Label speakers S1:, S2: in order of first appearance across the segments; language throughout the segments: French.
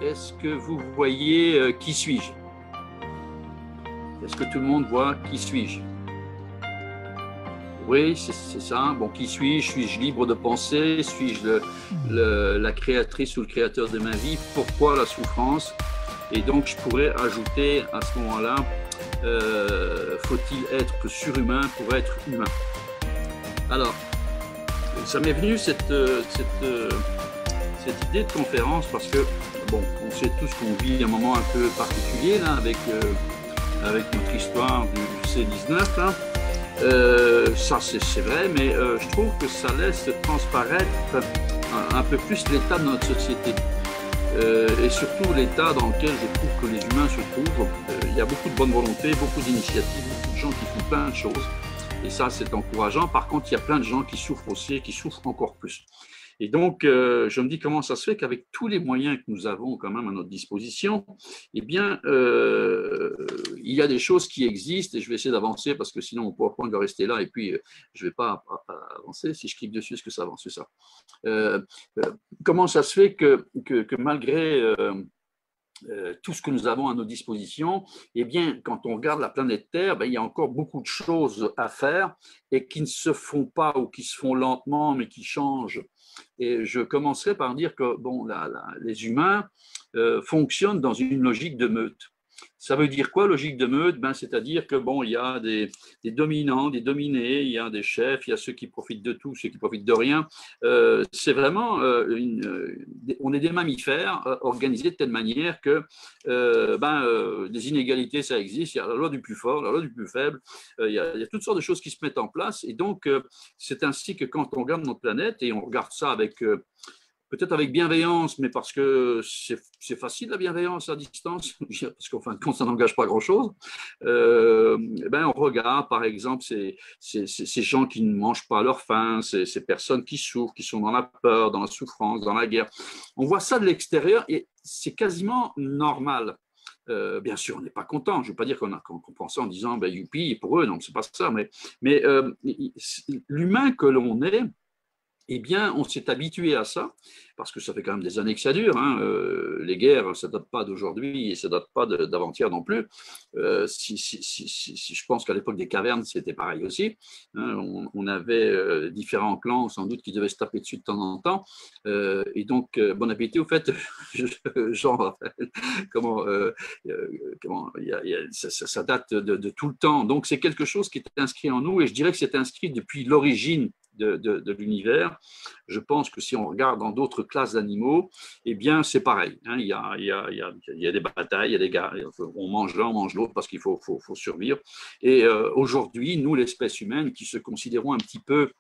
S1: est-ce que vous voyez qui suis-je? Est-ce que tout le monde voit qui suis-je? Oui, c'est ça. Bon, qui suis-je? Suis-je libre de penser? Suis-je la créatrice ou le créateur de ma vie? Pourquoi la souffrance? Et donc, je pourrais ajouter à ce moment-là, faut-il être surhumain pour être humain? Alors, ça m'est venu cette idée de conférence parce que, bon, on sait tous qu'on vit un moment un peu particulier là, avec notre histoire du C-19. Hein. Ça, c'est vrai, mais je trouve que ça laisse transparaître un peu plus l'état de notre société. Et surtout l'état dans lequel je trouve que les humains se trouvent. Il y a beaucoup de bonne volonté, beaucoup d'initiatives, beaucoup de gens qui font plein de choses. Et ça, c'est encourageant. Par contre, il y a plein de gens qui souffrent aussi et qui souffrent encore plus. Et donc, je me dis comment ça se fait qu'avec tous les moyens que nous avons quand même à notre disposition, eh bien, il y a des choses qui existent et je vais essayer d'avancer parce que sinon, on ne pourra pas rester là et puis je ne vais pas avancer. Si je clique dessus, est-ce que ça avance? C'est ça. Comment ça se fait que malgré tout ce que nous avons à nos dispositions, eh bien, quand on regarde la planète Terre, ben, il y a encore beaucoup de choses à faire et qui ne se font pas ou qui se font lentement, mais qui changent. Et je commencerai par dire que bon, les humains fonctionnent dans une logique de meute. Ça veut dire quoi, logique de meute? Ben, c'est-à-dire que bon, il y a des dominants, des dominés, il y a des chefs, il y a ceux qui profitent de tout, ceux qui profitent de rien. C'est vraiment, on est des mammifères organisés de telle manière que des inégalités, ça existe. Il y a la loi du plus fort, la loi du plus faible. Il y a toutes sortes de choses qui se mettent en place. Et donc, c'est ainsi que quand on regarde notre planète et on regarde ça avec peut-être avec bienveillance, mais parce que c'est facile la bienveillance à distance, parce qu'en fin de compte, ça n'engage pas grand-chose. On regarde, par exemple, ces gens qui ne mangent pas leur faim, ces personnes qui souffrent, qui sont dans la peur, dans la souffrance, dans la guerre. On voit ça de l'extérieur et c'est quasiment normal. Bien sûr, on n'est pas content. Je ne veux pas dire qu'on prend ça en disant youpi, pour eux, non, c'est pas ça. Mais l'humain que l'on est, eh bien, on s'est habitué à ça, parce que ça fait quand même des années que ça dure. Hein. Les guerres, ça ne date pas d'aujourd'hui et ça ne date pas d'avant-hier non plus. Si je pense qu'à l'époque des cavernes, c'était pareil aussi. Hein. On avait différents clans, sans doute, qui devaient se taper dessus de temps en temps. Et donc, bon appétit, au fait, genre, ça date de tout le temps. Donc, c'est quelque chose qui est inscrit en nous et je dirais que c'est inscrit depuis l'origine de l'univers. Je pense que si on regarde dans d'autres classes d'animaux, eh bien, c'est pareil. Hein. Il y a des batailles, il y a des guerres. On mange l'un, on mange l'autre parce qu'il faut survivre. Et aujourd'hui, nous, l'espèce humaine, qui se considérons un petit peu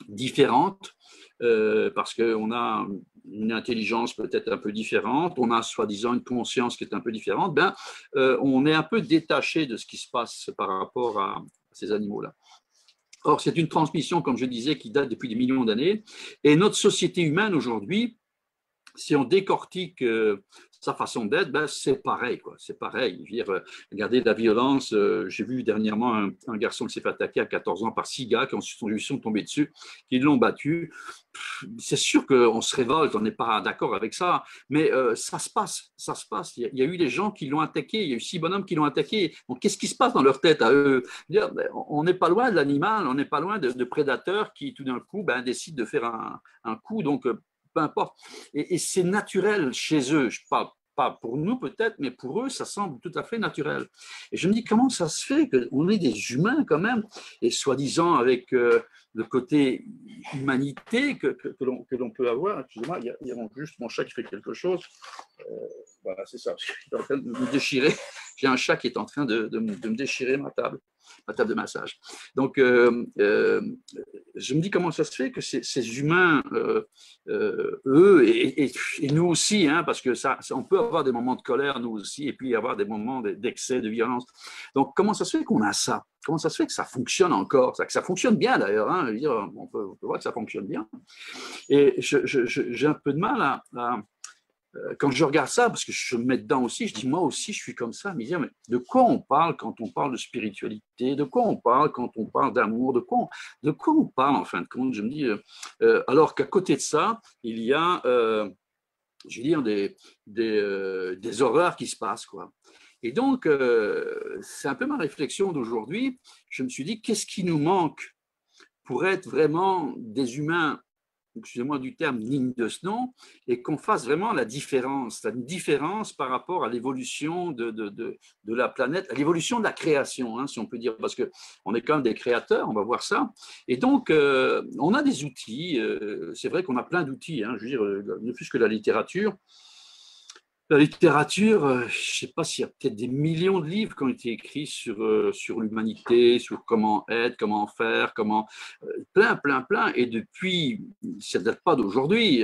S1: différentes, parce qu'on a une intelligence peut-être un peu différente, on a soi-disant une conscience qui est un peu différente, on est un peu détaché de ce qui se passe par rapport à ces animaux-là. Or, c'est une transmission, comme je disais, qui date depuis des millions d'années. Et notre société humaine aujourd'hui, si on décortique sa façon d'être, c'est pareil, quoi. C'est pareil. Je veux dire, regardez la violence. J'ai vu dernièrement un garçon qui s'est fait attaquer à 14 ans par 6 gars qui lui sont tombés dessus, qui l'ont battu. C'est sûr qu'on se révolte, on n'est pas d'accord avec ça, mais ça se passe, ça se passe. Il y a eu des gens qui l'ont attaqué, il y a eu 6 bonhommes qui l'ont attaqué. Donc, qu'est-ce qui se passe dans leur tête à eux? On n'est pas loin de l'animal, on n'est pas loin de prédateurs qui, tout d'un coup, décident de faire un coup. Donc, peu importe. Et c'est naturel chez eux. Je parle pas pour nous peut-être, mais pour eux, ça semble tout à fait naturel. Et je me dis, comment ça se fait qu'on est des humains quand même, et soi-disant avec le côté humanité que l'on peut avoir. Excusez-moi, il y a juste mon chat qui fait quelque chose. Voilà, c'est ça, parce qu'il est en train de me déchirer. J'ai un chat qui est en train de me déchirer ma table de massage. Donc, je me dis comment ça se fait que ces humains, eux, et nous aussi, hein, parce que on peut avoir des moments de colère, nous aussi, et puis avoir des moments d'excès, de violence. Donc, comment ça se fait qu'on a ça? Comment ça se fait que ça fonctionne encore? Que ça fonctionne bien d'ailleurs, hein, on peut voir que ça fonctionne bien. Et j'ai un peu de mal quand je regarde ça, parce que je me mets dedans aussi, je dis moi aussi je suis comme ça, mais de quoi on parle quand on parle de spiritualité, de quoi on parle quand on parle d'amour, de quoi on parle en fin de compte? Je me dis, alors qu'à côté de ça, il y a je veux dire, des horreurs qui se passent, quoi. Et donc, c'est un peu ma réflexion d'aujourd'hui. Je me suis dit, qu'est-ce qui nous manque pour être vraiment des humains, excusez-moi du terme, dignes de ce nom, et qu'on fasse vraiment la différence par rapport à l'évolution de la planète, à l'évolution de la création, hein, si on peut dire, parce qu'on est quand même des créateurs, on va voir ça. Et donc, on a des outils, c'est vrai qu'on a plein d'outils, hein, je veux dire, ne plus que la littérature. La littérature, je ne sais pas s'il y a peut-être des millions de livres qui ont été écrits sur l'humanité, sur comment être, comment faire, plein. Et depuis, ça ne date pas d'aujourd'hui.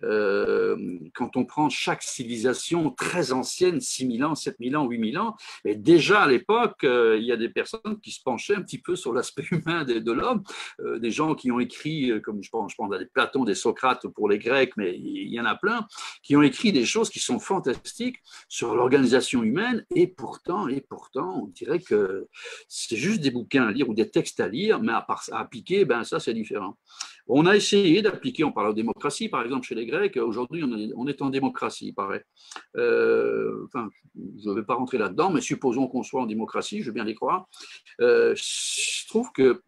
S1: Quand on prend chaque civilisation très ancienne, 6000 ans, 7000 ans, 8000 ans, et déjà à l'époque, il y a des personnes qui se penchaient un petit peu sur l'aspect humain de l'homme, des gens qui ont écrit, comme je pense à des Platon, des Socrates pour les Grecs, mais il y en a plein, qui ont écrit des choses qui sont fantastiques sur l'organisation humaine, et pourtant, on dirait que c'est juste des bouquins à lire ou des textes à lire, mais à appliquer, ben ça c'est différent. On a essayé d'appliquer, on parle de démocratie par exemple chez les Grecs, aujourd'hui on est en démocratie, il paraît. Enfin, je ne vais pas rentrer là-dedans, mais supposons qu'on soit en démocratie, je veux bien les croire. Je trouve que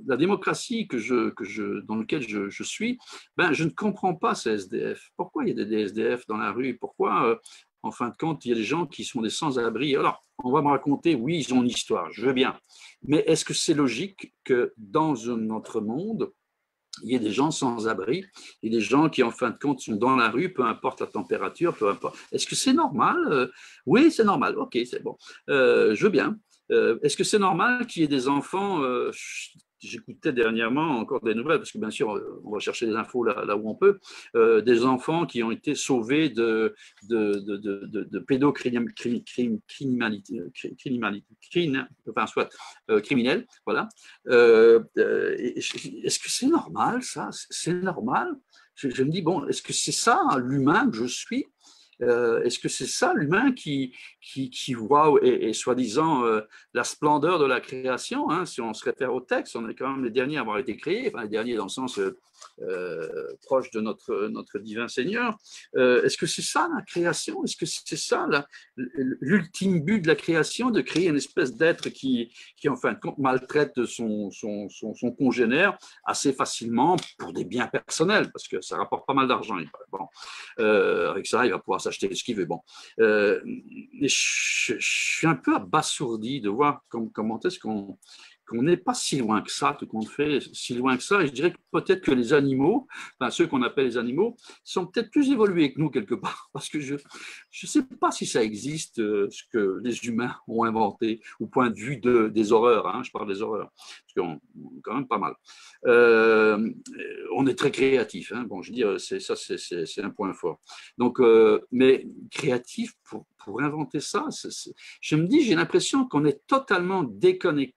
S1: la démocratie dans laquelle je suis, ben, je ne comprends pas ces SDF. Pourquoi il y a des SDF dans la rue? Pourquoi, en fin de compte, il y a des gens qui sont des sans-abri? Alors, on va me raconter, oui, ils ont une histoire, je veux bien. Mais est-ce que c'est logique que dans notre monde, il y ait des gens sans abri et des gens qui, en fin de compte, sont dans la rue, peu importe la température, peu importe. Est-ce que c'est normal? Oui, c'est normal. OK, c'est bon. Je veux bien. Est-ce que c'est normal qu'il y ait des enfants j'écoutais dernièrement encore des nouvelles, parce que bien sûr, on va chercher des infos là où on peut, des enfants qui ont été sauvés de criminels, voilà. Est-ce que c'est normal, ça? C'est normal? Je me dis, bon, est-ce que c'est ça, l'humain que je suis? Est-ce que c'est ça l'humain qui voit et soi-disant la splendeur de la création, hein, si on se réfère au texte, on est quand même les derniers à avoir été créés, enfin les derniers dans le sens proche de notre divin Seigneur. Est-ce que c'est ça la création? Est-ce que c'est ça l'ultime but de la création, de créer une espèce d'être qui en fin de compte maltraite son congénère assez facilement pour des biens personnels, parce que ça rapporte pas mal d'argent. Bon, avec ça, il va pouvoir s'acheter ce qu'il veut. Bon, je suis un peu abasourdi de voir comment est-ce qu'on n'est pas si loin que ça, tout compte fait, si loin que ça. Et je dirais que peut-être que les animaux, enfin ceux qu'on appelle les animaux, sont peut-être plus évolués que nous quelque part, parce que je ne sais pas si ça existe, ce que les humains ont inventé, au point de vue des horreurs, hein, je parle des horreurs, parce qu'on est quand même pas mal. On est très créatif, hein, bon, je veux dire, c'est un point fort. Donc, mais créatif pour inventer ça, je me dis, j'ai l'impression qu'on est totalement déconnecté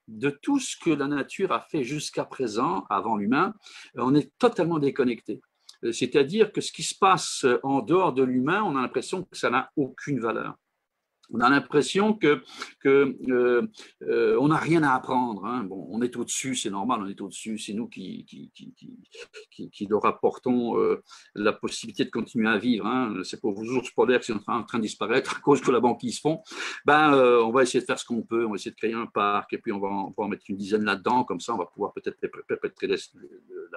S1: de tout ce que la nature a fait jusqu'à présent, avant l'humain. On est totalement déconnecté. C'est-à-dire que ce qui se passe en dehors de l'humain, on a l'impression que ça n'a aucune valeur. On a l'impression on n'a rien à apprendre, hein. Bon, on est au-dessus, c'est normal, on est au-dessus, c'est nous qui leur apportons la possibilité de continuer à vivre, hein. C'est pour vos ours polaires qui sont en train de disparaître à cause que la banquise fond. On va essayer de faire ce qu'on peut, on va essayer de créer un parc et puis on va en mettre une dizaine là-dedans, comme ça on va pouvoir peut-être perpétrer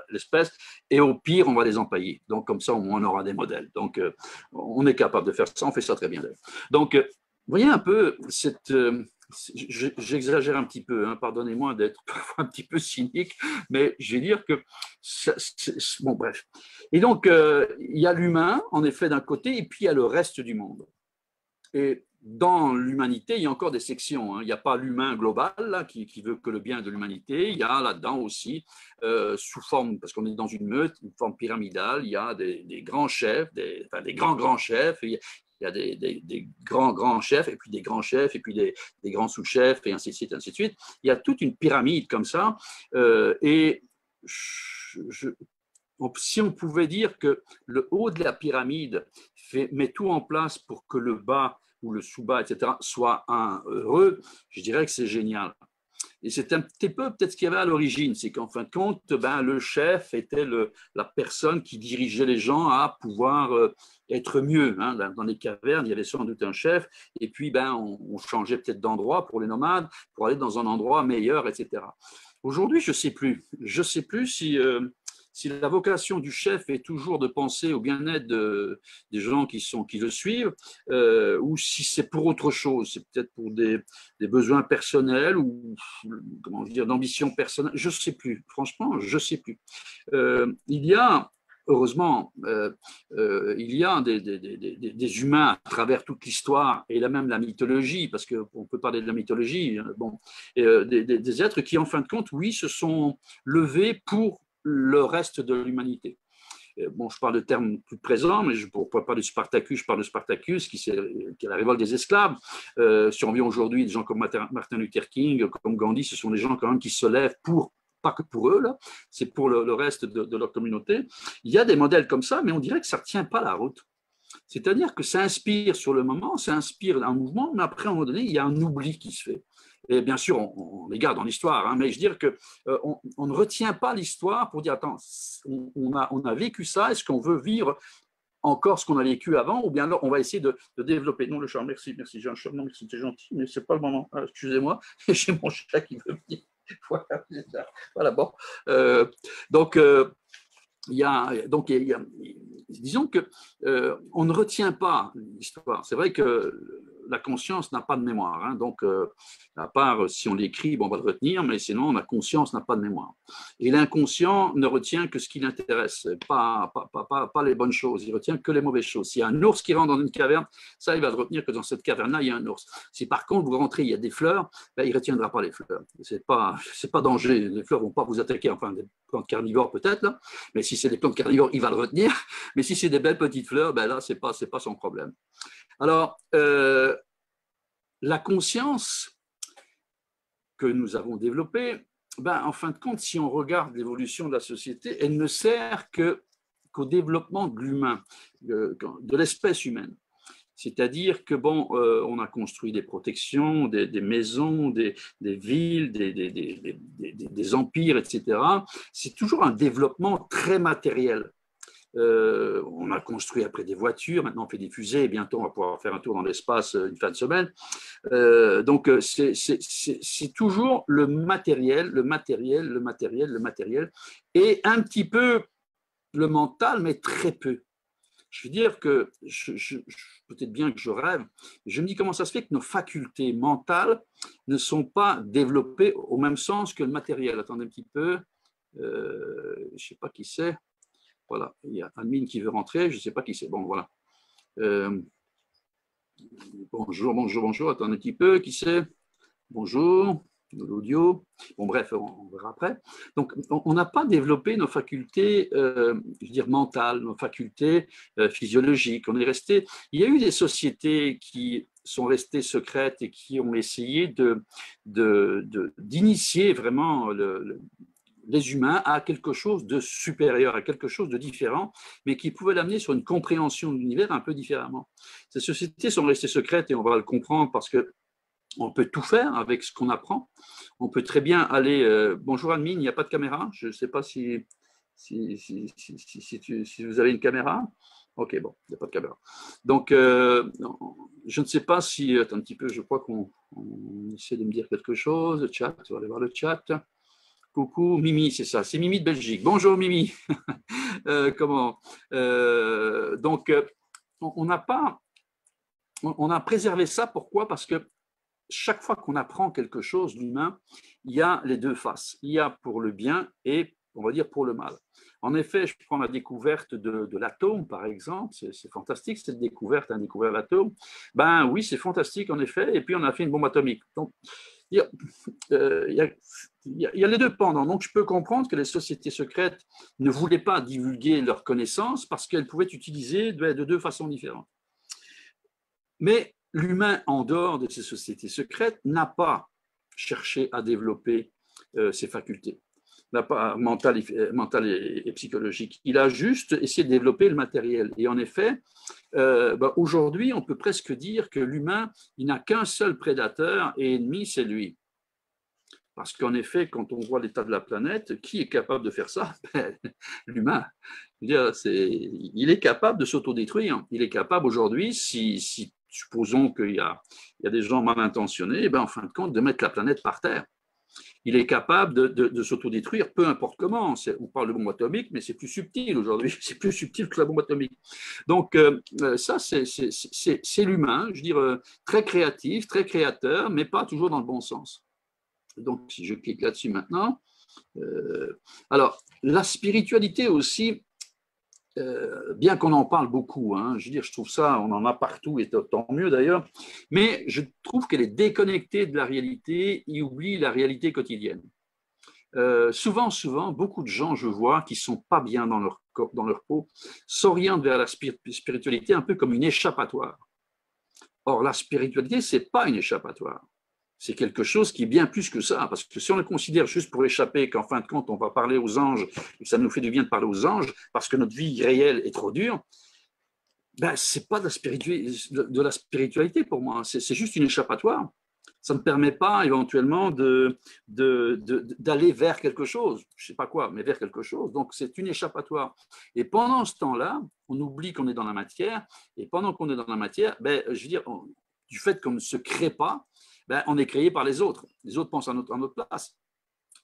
S1: l'espèce, et au pire on va les empailler. Donc comme ça au moins on aura des modèles. Donc on est capable de faire ça, on fait ça très bien. Donc vous voyez un peu j'exagère un petit peu, hein, pardonnez-moi d'être parfois un petit peu cynique, mais je vais dire que bon bref. Et donc il y a l'humain en effet d'un côté, et puis il y a le reste du monde. Et dans l'humanité, il y a encore des sections, hein. Il n'y a pas l'humain global là, qui veut que le bien de l'humanité. Il y a là-dedans aussi, sous forme, parce qu'on est dans une meute, une forme pyramidale, il y a des grands chefs, des grands chefs. Il y a des grands chefs, et puis des grands chefs, et puis des grands sous-chefs, et ainsi de suite, ainsi de suite. Il y a toute une pyramide comme ça. Et si on pouvait dire que le haut de la pyramide met tout en place pour que le bas ou le sous-bas, etc., soit heureux, je dirais que c'est génial. Et c'est un petit peu peut-être ce qu'il y avait à l'origine, c'est qu'en fin de compte, ben, le chef était la personne qui dirigeait les gens à pouvoir être mieux. Hein. Dans les cavernes, il y avait sans doute un chef, et puis ben, on changeait peut-être d'endroit pour les nomades, pour aller dans un endroit meilleur, etc. Aujourd'hui, je ne sais plus. Je ne sais plus si la vocation du chef est toujours de penser au bien-être des gens qui le suivent, ou si c'est pour autre chose, c'est peut-être pour des besoins personnels ou comment dire, d'ambition personnelle, je ne sais plus. Franchement, je ne sais plus. Il y a heureusement, il y a des humains à travers toute l'histoire et là même la mythologie, parce qu'on peut parler de la mythologie, bon, des êtres qui, en fin de compte, oui, se sont levés pour le reste de l'humanité. Bon, je parle de termes plus présents, mais pour parler de Spartacus, je parle de Spartacus, qui est la révolte des esclaves. Si on vient aujourd'hui, des gens comme Martin Luther King, comme Gandhi, ce sont des gens quand même qui se lèvent pour, pas que pour eux, là, c'est pour le reste de leur communauté. Il y a des modèles comme ça, mais on dirait que ça ne tient pas la route. C'est-à-dire que ça inspire sur le moment, ça inspire un mouvement, mais après, à un moment donné, il y a un oubli qui se fait. Et bien sûr, on les garde dans l'histoire, hein, mais je veux dire qu'on ne retient pas l'histoire pour dire, attends, on a vécu ça, est-ce qu'on veut vivre encore ce qu'on a vécu avant, ou bien alors on va essayer de développer. Non, le chat, merci, j'ai un chat, non, c'était gentil, mais ce n'est pas le moment. Ah, excusez-moi, j'ai mon chat qui veut venir. Voilà, bon. Donc, disons que on ne retient pas l'histoire. C'est vrai que la conscience n'a pas de mémoire, hein, donc à part si on l'écrit, bon, on va le retenir, mais sinon la conscience n'a pas de mémoire. Et l'inconscient ne retient que ce qui l'intéresse, pas les bonnes choses. Il retient que les mauvaises choses. S'il y a un ours qui rentre dans une caverne, ça, il va retenir que dans cette caverne-là, il y a un ours. Si par contre vous rentrez, il y a des fleurs, ben, il ne retiendra pas les fleurs. C'est pas danger. Les fleurs ne vont pas vous attaquer. Enfin, des plantes carnivores peut-être là, mais si c'est des plantes carnivores, il va le retenir. Mais si c'est des belles petites fleurs, ben là, c'est pas son problème. Alors, la conscience que nous avons développée, ben, en fin de compte, si on regarde l'évolution de la société, elle ne sert qu'au développement de l'humain, de l'espèce humaine. C'est-à-dire que, bon, on a construit des protections, des maisons, des villes, des empires, etc. C'est toujours un développement très matériel. On a construit après des voitures, maintenant on fait des fusées, et bientôt on va pouvoir faire un tour dans l'espace une fin de semaine. Donc c'est toujours le matériel, et un petit peu le mental, mais très peu. Je veux dire que, peut-être bien que je rêve, je me dis comment ça se fait que nos facultés mentales ne sont pas développées au même sens que le matériel. Attendez un petit peu, je ne sais pas qui c'est. Voilà, il y a Amine qui veut rentrer, je ne sais pas qui c'est. Bon, voilà. Bonjour. Attendez un petit peu, qui c'est? Bonjour, l'audio. Bon, bref, on verra après. Donc, on n'a pas développé nos facultés, je veux dire, mentales, nos facultés physiologiques. On est resté. Il y a eu des sociétés qui sont restées secrètes et qui ont essayé d'initier vraiment les humains à quelque chose de supérieur, à quelque chose de différent, mais qui pouvait l'amener sur une compréhension de l'univers un peu différemment. Ces sociétés sont restées secrètes et on va le comprendre parce que on peut tout faire avec ce qu'on apprend. On peut très bien aller… bonjour Admin, il n'y a pas de caméra. Je ne sais pas si vous avez une caméra. Ok, bon, il n'y a pas de caméra. Donc, je ne sais pas si… Attends un petit peu, je crois qu'on essaie de me dire quelque chose. Le chat, on va aller voir le chat. Coucou, Mimi, c'est ça, c'est Mimi de Belgique. Bonjour Mimi. Comment donc, on a préservé ça. Pourquoi? Parce que chaque fois qu'on apprend quelque chose, l'humain, il y a les deux faces. Il y a pour le bien et, on va dire, pour le mal. En effet, je prends la découverte de l'atome, par exemple. C'est fantastique, cette découverte, on a découvert l'atome. Ben oui, c'est fantastique, en effet. Et puis, on a fait une bombe atomique. Donc, il y a les deux pendants. Donc, je peux comprendre que les sociétés secrètes ne voulaient pas divulguer leurs connaissances parce qu'elles pouvaient utiliser de deux façons différentes. Mais l'humain, en dehors de ces sociétés secrètes, n'a pas cherché à développer ses facultés, n'a pas mental et psychologique. Il a juste essayé de développer le matériel. Et en effet, aujourd'hui, on peut presque dire que l'humain, il n'a qu'un seul prédateur et ennemi, c'est lui. Parce qu'en effet, quand on voit l'état de la planète, qui est capable de faire ça? L'humain. Il est capable de s'autodétruire. Il est capable aujourd'hui, si supposons qu'il y a des gens mal intentionnés, en fin de compte, de mettre la planète par terre. Il est capable de s'autodétruire, peu importe comment. On parle de bombe atomique, mais c'est plus subtil aujourd'hui. C'est plus subtil que la bombe atomique. Donc, ça, c'est l'humain, je veux dire, très créatif, très créateur, mais pas toujours dans le bon sens. Donc, si je clique là-dessus maintenant. Alors, la spiritualité aussi, bien qu'on en parle beaucoup, je veux dire, je trouve ça, on en a partout, et tant mieux d'ailleurs, mais je trouve qu'elle est déconnectée de la réalité et oublie la réalité quotidienne. Souvent, beaucoup de gens, je vois, qui ne sont pas bien dans leur corps, dans leur peau, s'orientent vers la spiritualité un peu comme une échappatoire. Or, la spiritualité, ce n'est pas une échappatoire. C'est quelque chose qui est bien plus que ça, parce que si on le considère juste pour échapper, qu'en fin de compte, on va parler aux anges, et que ça nous fait du bien de parler aux anges, parce que notre vie réelle est trop dure, ce n'est pas de la spiritualité pour moi, c'est juste une échappatoire. Ça ne me permet pas éventuellement d'aller vers quelque chose, je ne sais pas quoi, mais vers quelque chose. Donc, c'est une échappatoire. Et pendant ce temps-là, on oublie qu'on est dans la matière, et pendant qu'on est dans la matière, je veux dire, du fait qu'on ne se crée pas, on est créé par les autres. Les autres pensent à notre place,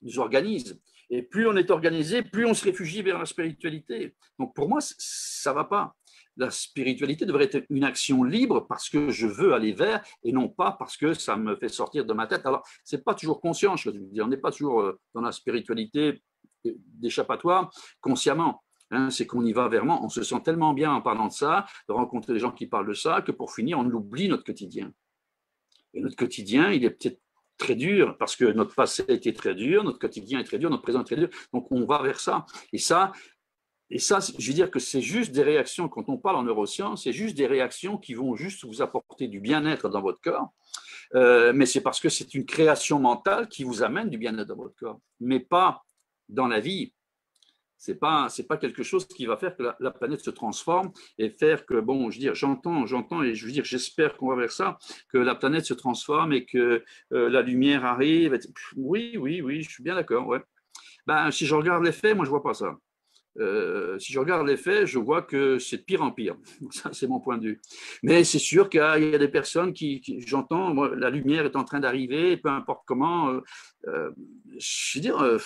S1: nous organisent. Et plus on est organisé, plus on se réfugie vers la spiritualité. Donc pour moi, ça ne va pas. La spiritualité devrait être une action libre parce que je veux aller vers et non pas parce que ça me fait sortir de ma tête. Alors, ce n'est pas toujours conscient, je veux dire. On n'est pas toujours dans la spiritualité d'échappatoire consciemment. C'est qu'on y va vraiment, on se sent tellement bien en parlant de ça, de rencontrer des gens qui parlent de ça, que pour finir, on oublie notre quotidien. Et notre quotidien, il est peut-être très dur parce que notre passé a été très dur, notre quotidien est très dur, notre présent est très dur. Donc, on va vers ça. Et ça, je veux dire que c'est juste des réactions, quand on parle en neurosciences, c'est juste des réactions qui vont juste vous apporter du bien-être dans votre corps. Mais c'est parce que c'est une création mentale qui vous amène du bien-être dans votre corps, mais pas dans la vie. C'est pas quelque chose qui va faire que la planète se transforme et faire que, bon, je veux dire, j'entends et je veux dire, j'espère qu'on va vers ça, que la planète se transforme et que la lumière arrive. Oui, je suis bien d'accord, ouais. Si je regarde les faits, moi, je vois pas ça. Si je regarde les faits, je vois que c'est de pire en pire. Ça, c'est mon point de vue. Mais c'est sûr qu'il y a des personnes j'entends, moi, la lumière est en train d'arriver, peu importe comment. Je veux dire...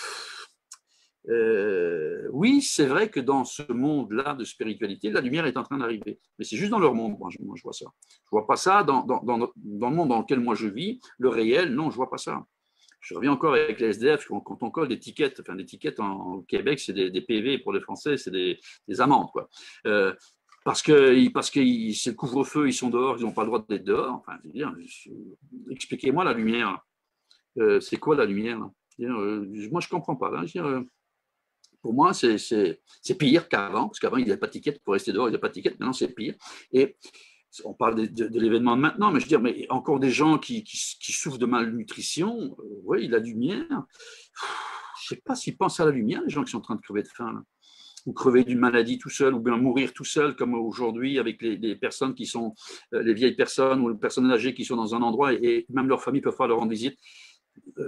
S1: oui, c'est vrai que dans ce monde-là de spiritualité, la lumière est en train d'arriver. Mais c'est juste dans leur monde, moi je vois ça. Je ne vois pas ça dans le monde dans lequel moi je vis, le réel, non, je ne vois pas ça. Je reviens encore avec les SDF, quand on colle des tickets, enfin des tickets en Québec, c'est des PV pour les Français, c'est des amendes, quoi. Parce que c'est le couvre-feu, ils sont dehors, ils n'ont pas le droit d'être dehors. Enfin, je veux dire, expliquez-moi la lumière. C'est quoi la lumière? Moi, je ne comprends pas. Là. Pour moi, c'est pire qu'avant, parce qu'avant, il n'y avait pas de ticket pour rester dehors, il n'y avait pas de ticket, maintenant, c'est pire. Et on parle de l'événement de maintenant, mais je veux dire, mais encore des gens qui souffrent de malnutrition, oui, la lumière, je ne sais pas s'ils pensent à la lumière, les gens qui sont en train de crever de faim, là. Ou crever d'une maladie tout seul, ou bien mourir tout seul, comme aujourd'hui avec les personnes qui sont, les vieilles personnes ou les personnes âgées qui sont dans un endroit et même leur famille ne peuvent pas leur rendre visite.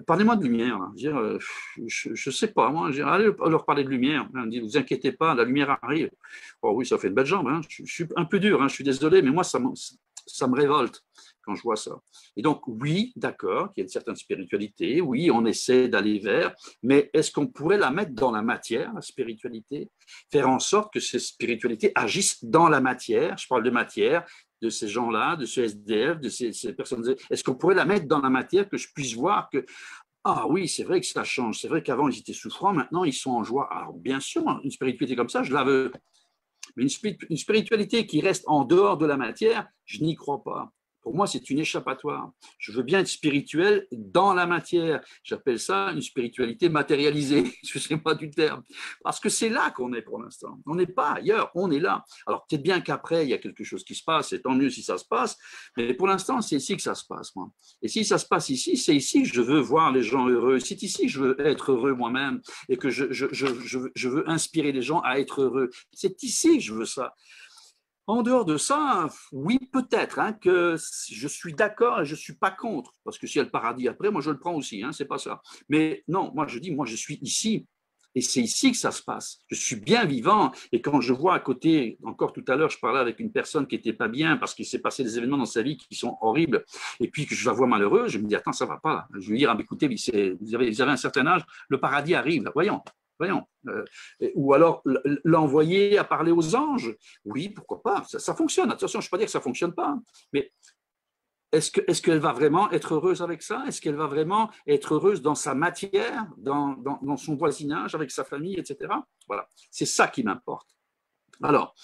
S1: Parlez-moi de lumière. Je ne sais pas, moi. Allez leur parler de lumière. Ne vous inquiétez pas, la lumière arrive. Oh oui, ça fait une belle jambe. Je suis un peu dur, je suis désolé, mais moi, ça me révolte quand je vois ça. Et donc, oui, d'accord, il y a une certaine spiritualité, oui, on essaie d'aller vers, mais est-ce qu'on pourrait la mettre dans la matière, la spiritualité, faire en sorte que ces spiritualités agissent dans la matière? Je parle de matière, de ces gens-là, de ce SDF, de ces personnes. Est-ce qu'on pourrait la mettre dans la matière, que je puisse voir que, ah oui, c'est vrai que ça change, c'est vrai qu'avant ils étaient souffrants, maintenant ils sont en joie. Alors bien sûr, une spiritualité comme ça, je la veux. Mais une spiritualité qui reste en dehors de la matière, je n'y crois pas. Pour moi, c'est une échappatoire. Je veux bien être spirituel dans la matière. J'appelle ça une spiritualité matérialisée, excusez-moi du terme. Parce que c'est là qu'on est pour l'instant. On n'est pas ailleurs, on est là. Alors peut-être bien qu'après, il y a quelque chose qui se passe, et tant mieux si ça se passe, mais pour l'instant, c'est ici que ça se passe, moi. Et si ça se passe ici, c'est ici que je veux voir les gens heureux. C'est ici que je veux être heureux moi-même et que je veux inspirer les gens à être heureux. C'est ici que je veux ça. En dehors de ça, oui, peut-être hein, que je suis d'accord et je ne suis pas contre, parce que s'il y a le paradis après, moi je le prends aussi, hein, c'est pas ça. Mais non, moi je dis, moi je suis ici, et c'est ici que ça se passe. Je suis bien vivant, et quand je vois à côté, encore tout à l'heure, je parlais avec une personne qui n'était pas bien parce qu'il s'est passé des événements dans sa vie qui sont horribles, et puis que je la vois malheureuse, je me dis, attends, ça va pas là. Je lui dis, ah, écoutez, vous avez un certain âge, le paradis arrive, là. Voyons. Voyons. Ou alors l'envoyer à parler aux anges. Oui, pourquoi pas, ça fonctionne. Attention, je ne vais pas dire que ça ne fonctionne pas, mais est-ce qu'elle va vraiment être heureuse avec ça? Est-ce qu'elle va vraiment être heureuse dans sa matière, dans son voisinage, avec sa famille, etc. Voilà, c'est ça qui m'importe. Alors,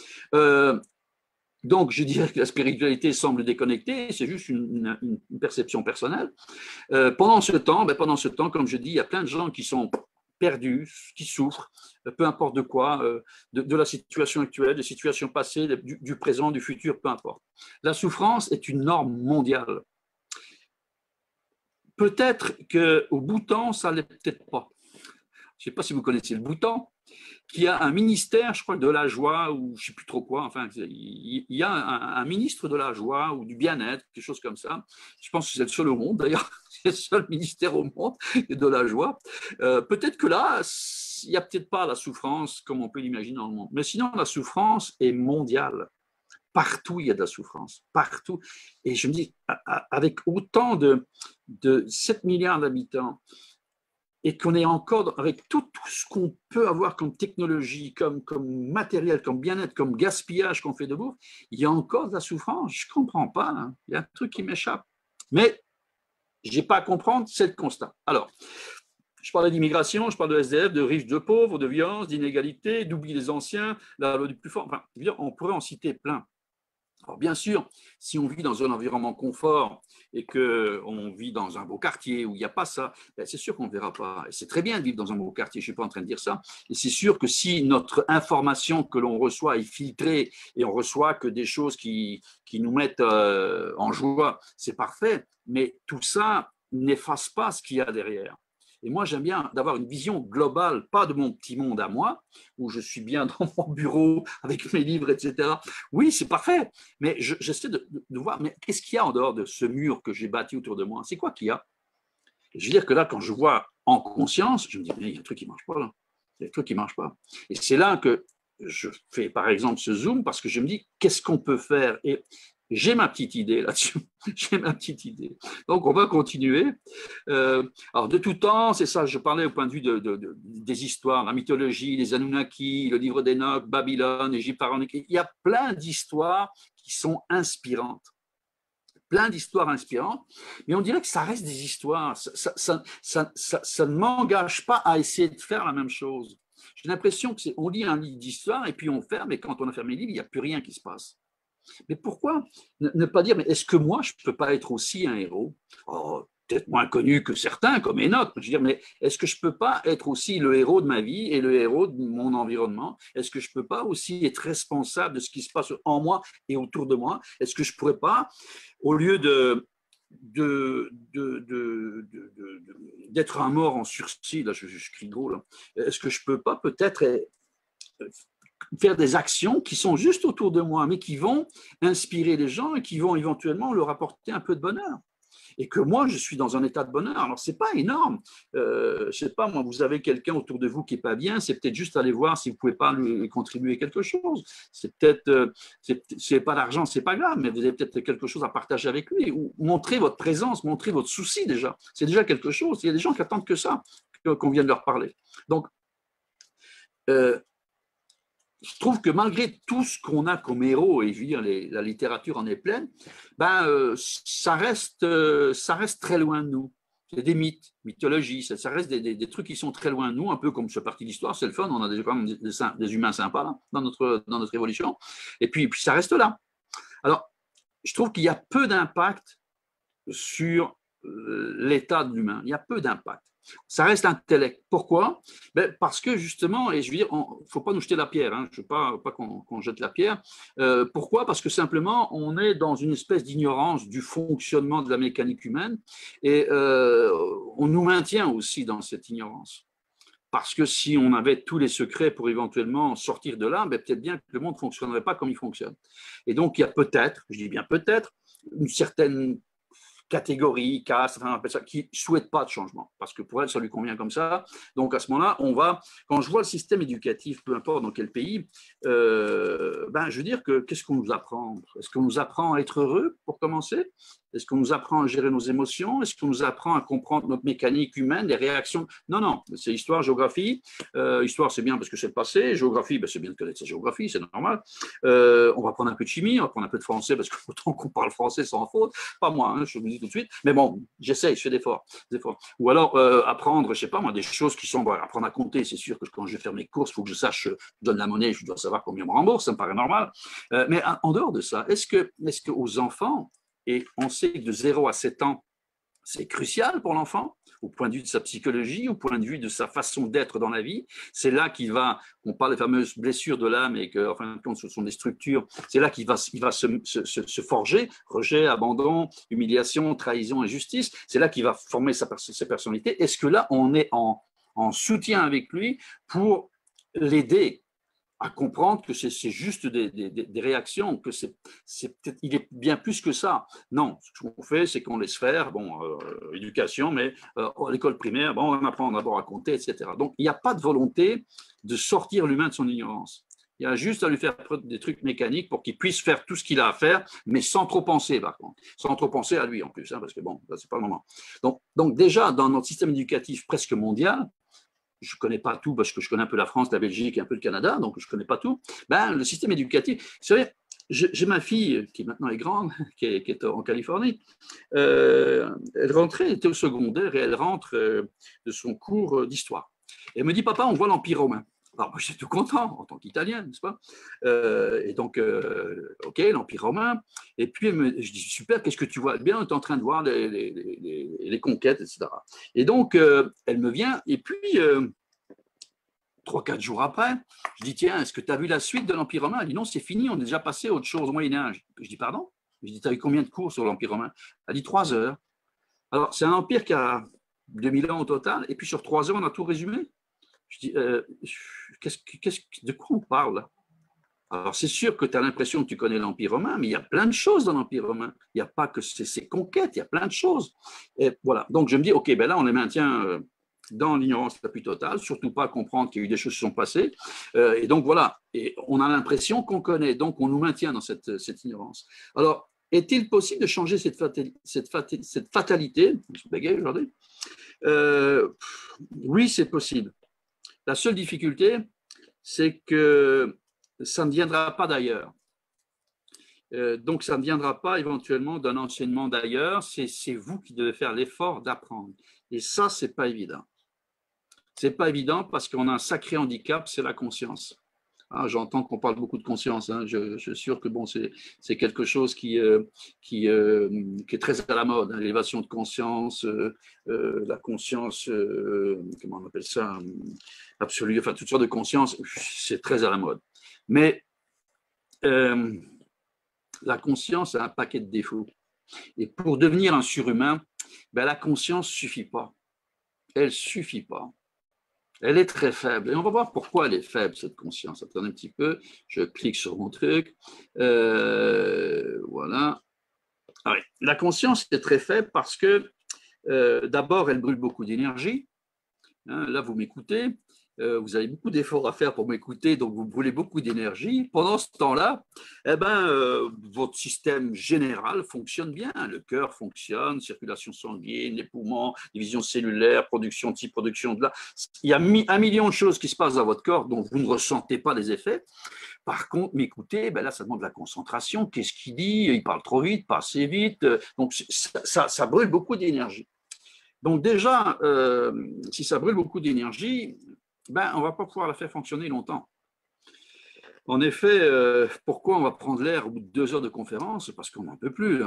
S1: donc, je dirais que la spiritualité semble déconnectée, c'est juste une perception personnelle. Pendant ce temps, comme je dis, il y a plein de gens qui sont perdus, qui souffrent, peu importe de quoi, de la situation actuelle, des situations passées, du présent, du futur, peu importe. La souffrance est une norme mondiale. Peut-être qu'au Bhoutan, ça ne l'est peut-être pas. Je ne sais pas si vous connaissez le Bhoutan, qui a un ministère, je crois, de la joie, ou je ne sais plus trop quoi, enfin, il y a un ministre de la joie ou du bien-être, quelque chose comme ça. Je pense que c'est le seul au monde, d'ailleurs, c'est le seul ministère au monde de la joie. Peut-être que là, il n'y a peut-être pas la souffrance comme on peut l'imaginer dans le monde, mais sinon, la souffrance est mondiale. Partout, il y a de la souffrance, partout. Et je me dis, avec autant de 7 milliards d'habitants, et qu'on est encore avec tout ce qu'on peut avoir comme technologie, comme matériel, comme bien-être, comme gaspillage qu'on fait de bouffe, il y a encore de la souffrance. Je ne comprends pas. Hein. Il y a un truc qui m'échappe. Mais je n'ai pas à comprendre, c'est le constat. Alors, je parlais d'immigration, je parle de SDF, de riches, de pauvres, de violence, d'inégalité, d'oubli des anciens, la loi du plus fort. Enfin, on pourrait en citer plein. Alors bien sûr, si on vit dans un environnement confort et qu'on vit dans un beau quartier où il n'y a pas ça, ben c'est sûr qu'on ne verra pas. Et c'est très bien de vivre dans un beau quartier, je ne suis pas en train de dire ça. Et c'est sûr que si notre information que l'on reçoit est filtrée et on reçoit que des choses qui nous mettent en joie, c'est parfait. Mais tout ça n'efface pas ce qu'il y a derrière. Et moi, j'aime bien d'avoir une vision globale, pas de mon petit monde à moi, où je suis bien dans mon bureau avec mes livres, etc. Oui, c'est parfait, mais j'essaie de voir, mais qu'est-ce qu'il y a en dehors de ce mur que j'ai bâti autour de moi? C'est quoi qu'il y a? Et je veux dire que là, quand je vois en conscience, je me dis, mais il y a un truc qui ne marche pas là. Il y a un truc qui ne marche pas. Et c'est là que je fais, par exemple, ce Zoom, parce que je me dis, qu'est-ce qu'on peut faire? Et j'ai ma petite idée là-dessus. J'ai ma petite idée. Donc, on va continuer. Alors, de tout temps, c'est ça, je parlais au point de vue des histoires, la mythologie, les Anunnaki, le livre d'Enoch, Babylone, Égypte pharaonique. Il y a plein d'histoires qui sont inspirantes. Plein d'histoires inspirantes, mais on dirait que ça reste des histoires. Ça ne m'engage pas à essayer de faire la même chose. J'ai l'impression qu'on lit un livre d'histoire et puis on ferme, et quand on a fermé le livre, il n'y a plus rien qui se passe. Mais pourquoi ne pas dire, mais est-ce que moi, je ne peux pas être aussi un héros? Peut-être moins connu que certains, comme Enoch. Je veux dire, mais est-ce que je ne peux pas être aussi le héros de ma vie et le héros de mon environnement? Est-ce que je ne peux pas aussi être responsable de ce qui se passe en moi et autour de moi? Est-ce que je ne pourrais pas, au lieu d'être un mort en sursis, là je crie gros, là, est-ce que je ne peux pas peut-être faire des actions qui sont juste autour de moi, mais qui vont inspirer les gens et qui vont éventuellement leur apporter un peu de bonheur? Et que moi, je suis dans un état de bonheur. Alors, ce n'est pas énorme. Je ne sais pas, moi, vous avez quelqu'un autour de vous qui n'est pas bien, c'est peut-être juste aller voir si vous ne pouvez pas lui contribuer quelque chose. C'est peut-être, c'est pas l'argent, ce n'est pas grave, mais vous avez peut-être quelque chose à partager avec lui, ou montrer votre présence, montrer votre souci déjà. C'est déjà quelque chose. Il y a des gens qui attendent que ça, qu'on vienne leur parler. Donc, je trouve que malgré tout ce qu'on a comme héros, et je veux dire, la littérature en est pleine, ça reste très loin de nous. C'est des mythes, mythologies, ça reste des trucs qui sont très loin de nous, un peu comme ce parti d'histoire, c'est le fun, on a quand même des humains sympas là, dans notre évolution, et puis ça reste là. Alors, je trouve qu'il y a peu d'impact sur l'état de l'humain, il y a peu d'impact. Ça reste intellect. Pourquoi? Parce que justement, et je veux dire, il ne faut pas nous jeter la pierre, hein, je ne veux pas qu'on jette la pierre. Pourquoi? Parce que simplement, on est dans une espèce d'ignorance du fonctionnement de la mécanique humaine et on nous maintient aussi dans cette ignorance. parce que si on avait tous les secrets pour éventuellement sortir de là, ben, peut-être bien que le monde ne fonctionnerait pas comme il fonctionne. Et donc, il y a peut-être, je dis bien peut-être, une certaine catégorie, caste, enfin, on appelle ça, qui ne souhaite pas de changement, parce que pour elle, ça lui convient comme ça. Donc, à ce moment-là, quand je vois le système éducatif, peu importe dans quel pays, je veux dire que qu'est-ce qu'on nous apprend? Est-ce qu'on nous apprend à être heureux, pour commencer? Est-ce qu'on nous apprend à gérer nos émotions? Est-ce qu'on nous apprend à comprendre notre mécanique humaine, les réactions? Non, non, c'est histoire, géographie. Histoire, c'est bien parce que c'est le passé. Géographie, c'est bien de connaître sa géographie, c'est normal. On va prendre un peu de chimie, on va prendre un peu de français, parce qu'autant qu'on parle français sans faute, pas moi, hein, je vous le dis tout de suite. Mais bon, j'essaye, je fais des efforts. Ou alors apprendre, je sais pas moi, des choses qui sont, apprendre à compter. C'est sûr que quand je vais faire mes courses, il faut que je sache, je donne la monnaie, je dois savoir combien on me rembourse, ça me paraît normal. Mais en dehors de ça, est-ce qu'aux enfants, et on sait que de 0 à 7 ans, c'est crucial pour l'enfant, au point de vue de sa psychologie, au point de vue de sa façon d'être dans la vie. C'est là on parle des fameuses blessures de l'âme et que, en fin de compte, ce sont des structures. C'est là qu'il va se forger, rejet, abandon, humiliation, trahison, injustice. C'est là qu'il va former ses personnalités. Est-ce que là, on est en soutien avec lui pour l'aider à comprendre que c'est juste des réactions, que il est bien plus que ça. Non, ce qu'on fait, c'est qu'on laisse faire, éducation, mais à l'école primaire, on va apprendre d'abord à compter, etc. Donc, il n'y a pas de volonté de sortir l'humain de son ignorance. Il y a juste à lui faire des trucs mécaniques pour qu'il puisse faire tout ce qu'il a à faire, mais sans trop penser, par contre. Sans trop penser à lui, en plus, parce que bon, c'est pas le moment. Donc déjà, dans notre système éducatif presque mondial, je ne connais pas tout parce que je connais un peu la France, la Belgique et un peu le Canada, donc je ne connais pas tout. Le système éducatif, c'est vrai, j'ai ma fille qui maintenant est grande, qui est en Californie. Elle était au secondaire et elle rentre de son cours d'histoire. Elle me dit, papa, on voit l'Empire romain. Alors, moi, j'étais tout content en tant qu'Italien, n'est-ce pas? Et donc, OK, l'Empire romain. Et puis, je dis, super, qu'est-ce que tu vois? Bien, on est en train de voir les conquêtes, etc. Et donc, elle me vient, et puis, 3-4 jours après, je dis, tiens, est-ce que tu as vu la suite de l'Empire romain? Elle dit, non, c'est fini, on est déjà passé à autre chose au Moyen-Âge. Je dis, pardon? Je dis, tu as eu combien de cours sur l'Empire romain? Elle dit, 3 heures. Alors, c'est un empire qui a 2000 ans au total, et puis sur 3 heures, on a tout résumé. Je dis, de quoi on parle? Alors, c'est sûr que tu as l'impression que tu connais l'Empire romain, mais il y a plein de choses dans l'Empire romain. Il n'y a pas que ses conquêtes, il y a plein de choses. Et voilà. Donc, je me dis, OK, là, on les maintient dans l'ignorance la plus totale, surtout pas comprendre qu'il y a eu des choses qui sont passées. Et donc, voilà. Et on a l'impression qu'on connaît, donc on nous maintient dans cette ignorance. Alors, est-il possible de changer cette fatalité? Je bégaye aujourd'hui. Oui, c'est possible. La seule difficulté, c'est que ça ne viendra pas d'ailleurs. Donc, ça ne viendra pas éventuellement d'un enseignement d'ailleurs. C'est vous qui devez faire l'effort d'apprendre. Et ça, ce n'est pas évident. Ce n'est pas évident parce qu'on a un sacré handicap, c'est la conscience. J'entends qu'on parle beaucoup de conscience. Je suis sûr que c'est quelque chose qui est très à la mode. L'élévation de conscience, la conscience, comment on appelle ça, absolue, enfin toutes sortes de conscience, c'est très à la mode. Mais la conscience a un paquet de défauts. Et pour devenir un surhumain, la conscience ne suffit pas. Elle ne suffit pas. Elle est très faible. Et on va voir pourquoi elle est faible, cette conscience. Attendez un petit peu. Je clique sur mon truc. Voilà. La conscience est très faible parce que, d'abord, elle brûle beaucoup d'énergie. Là, vous m'écoutez. Vous avez beaucoup d'efforts à faire pour m'écouter, donc vous brûlez beaucoup d'énergie. Pendant ce temps-là, votre système général fonctionne bien. Le cœur fonctionne, circulation sanguine, les poumons, division cellulaire, production de ci, production de là. Il y a 1 million de choses qui se passent dans votre corps dont vous ne ressentez pas les effets. Par contre, m'écouter, là, ça demande de la concentration. Qu'est-ce qu'il dit? Il parle trop vite, pas assez vite. Donc, ça brûle beaucoup d'énergie. Donc déjà, si ça brûle beaucoup d'énergie, on ne va pas pouvoir la faire fonctionner longtemps. En effet, pourquoi on va prendre l'air au bout de 2 heures de conférence? Parce qu'on n'en peut plus.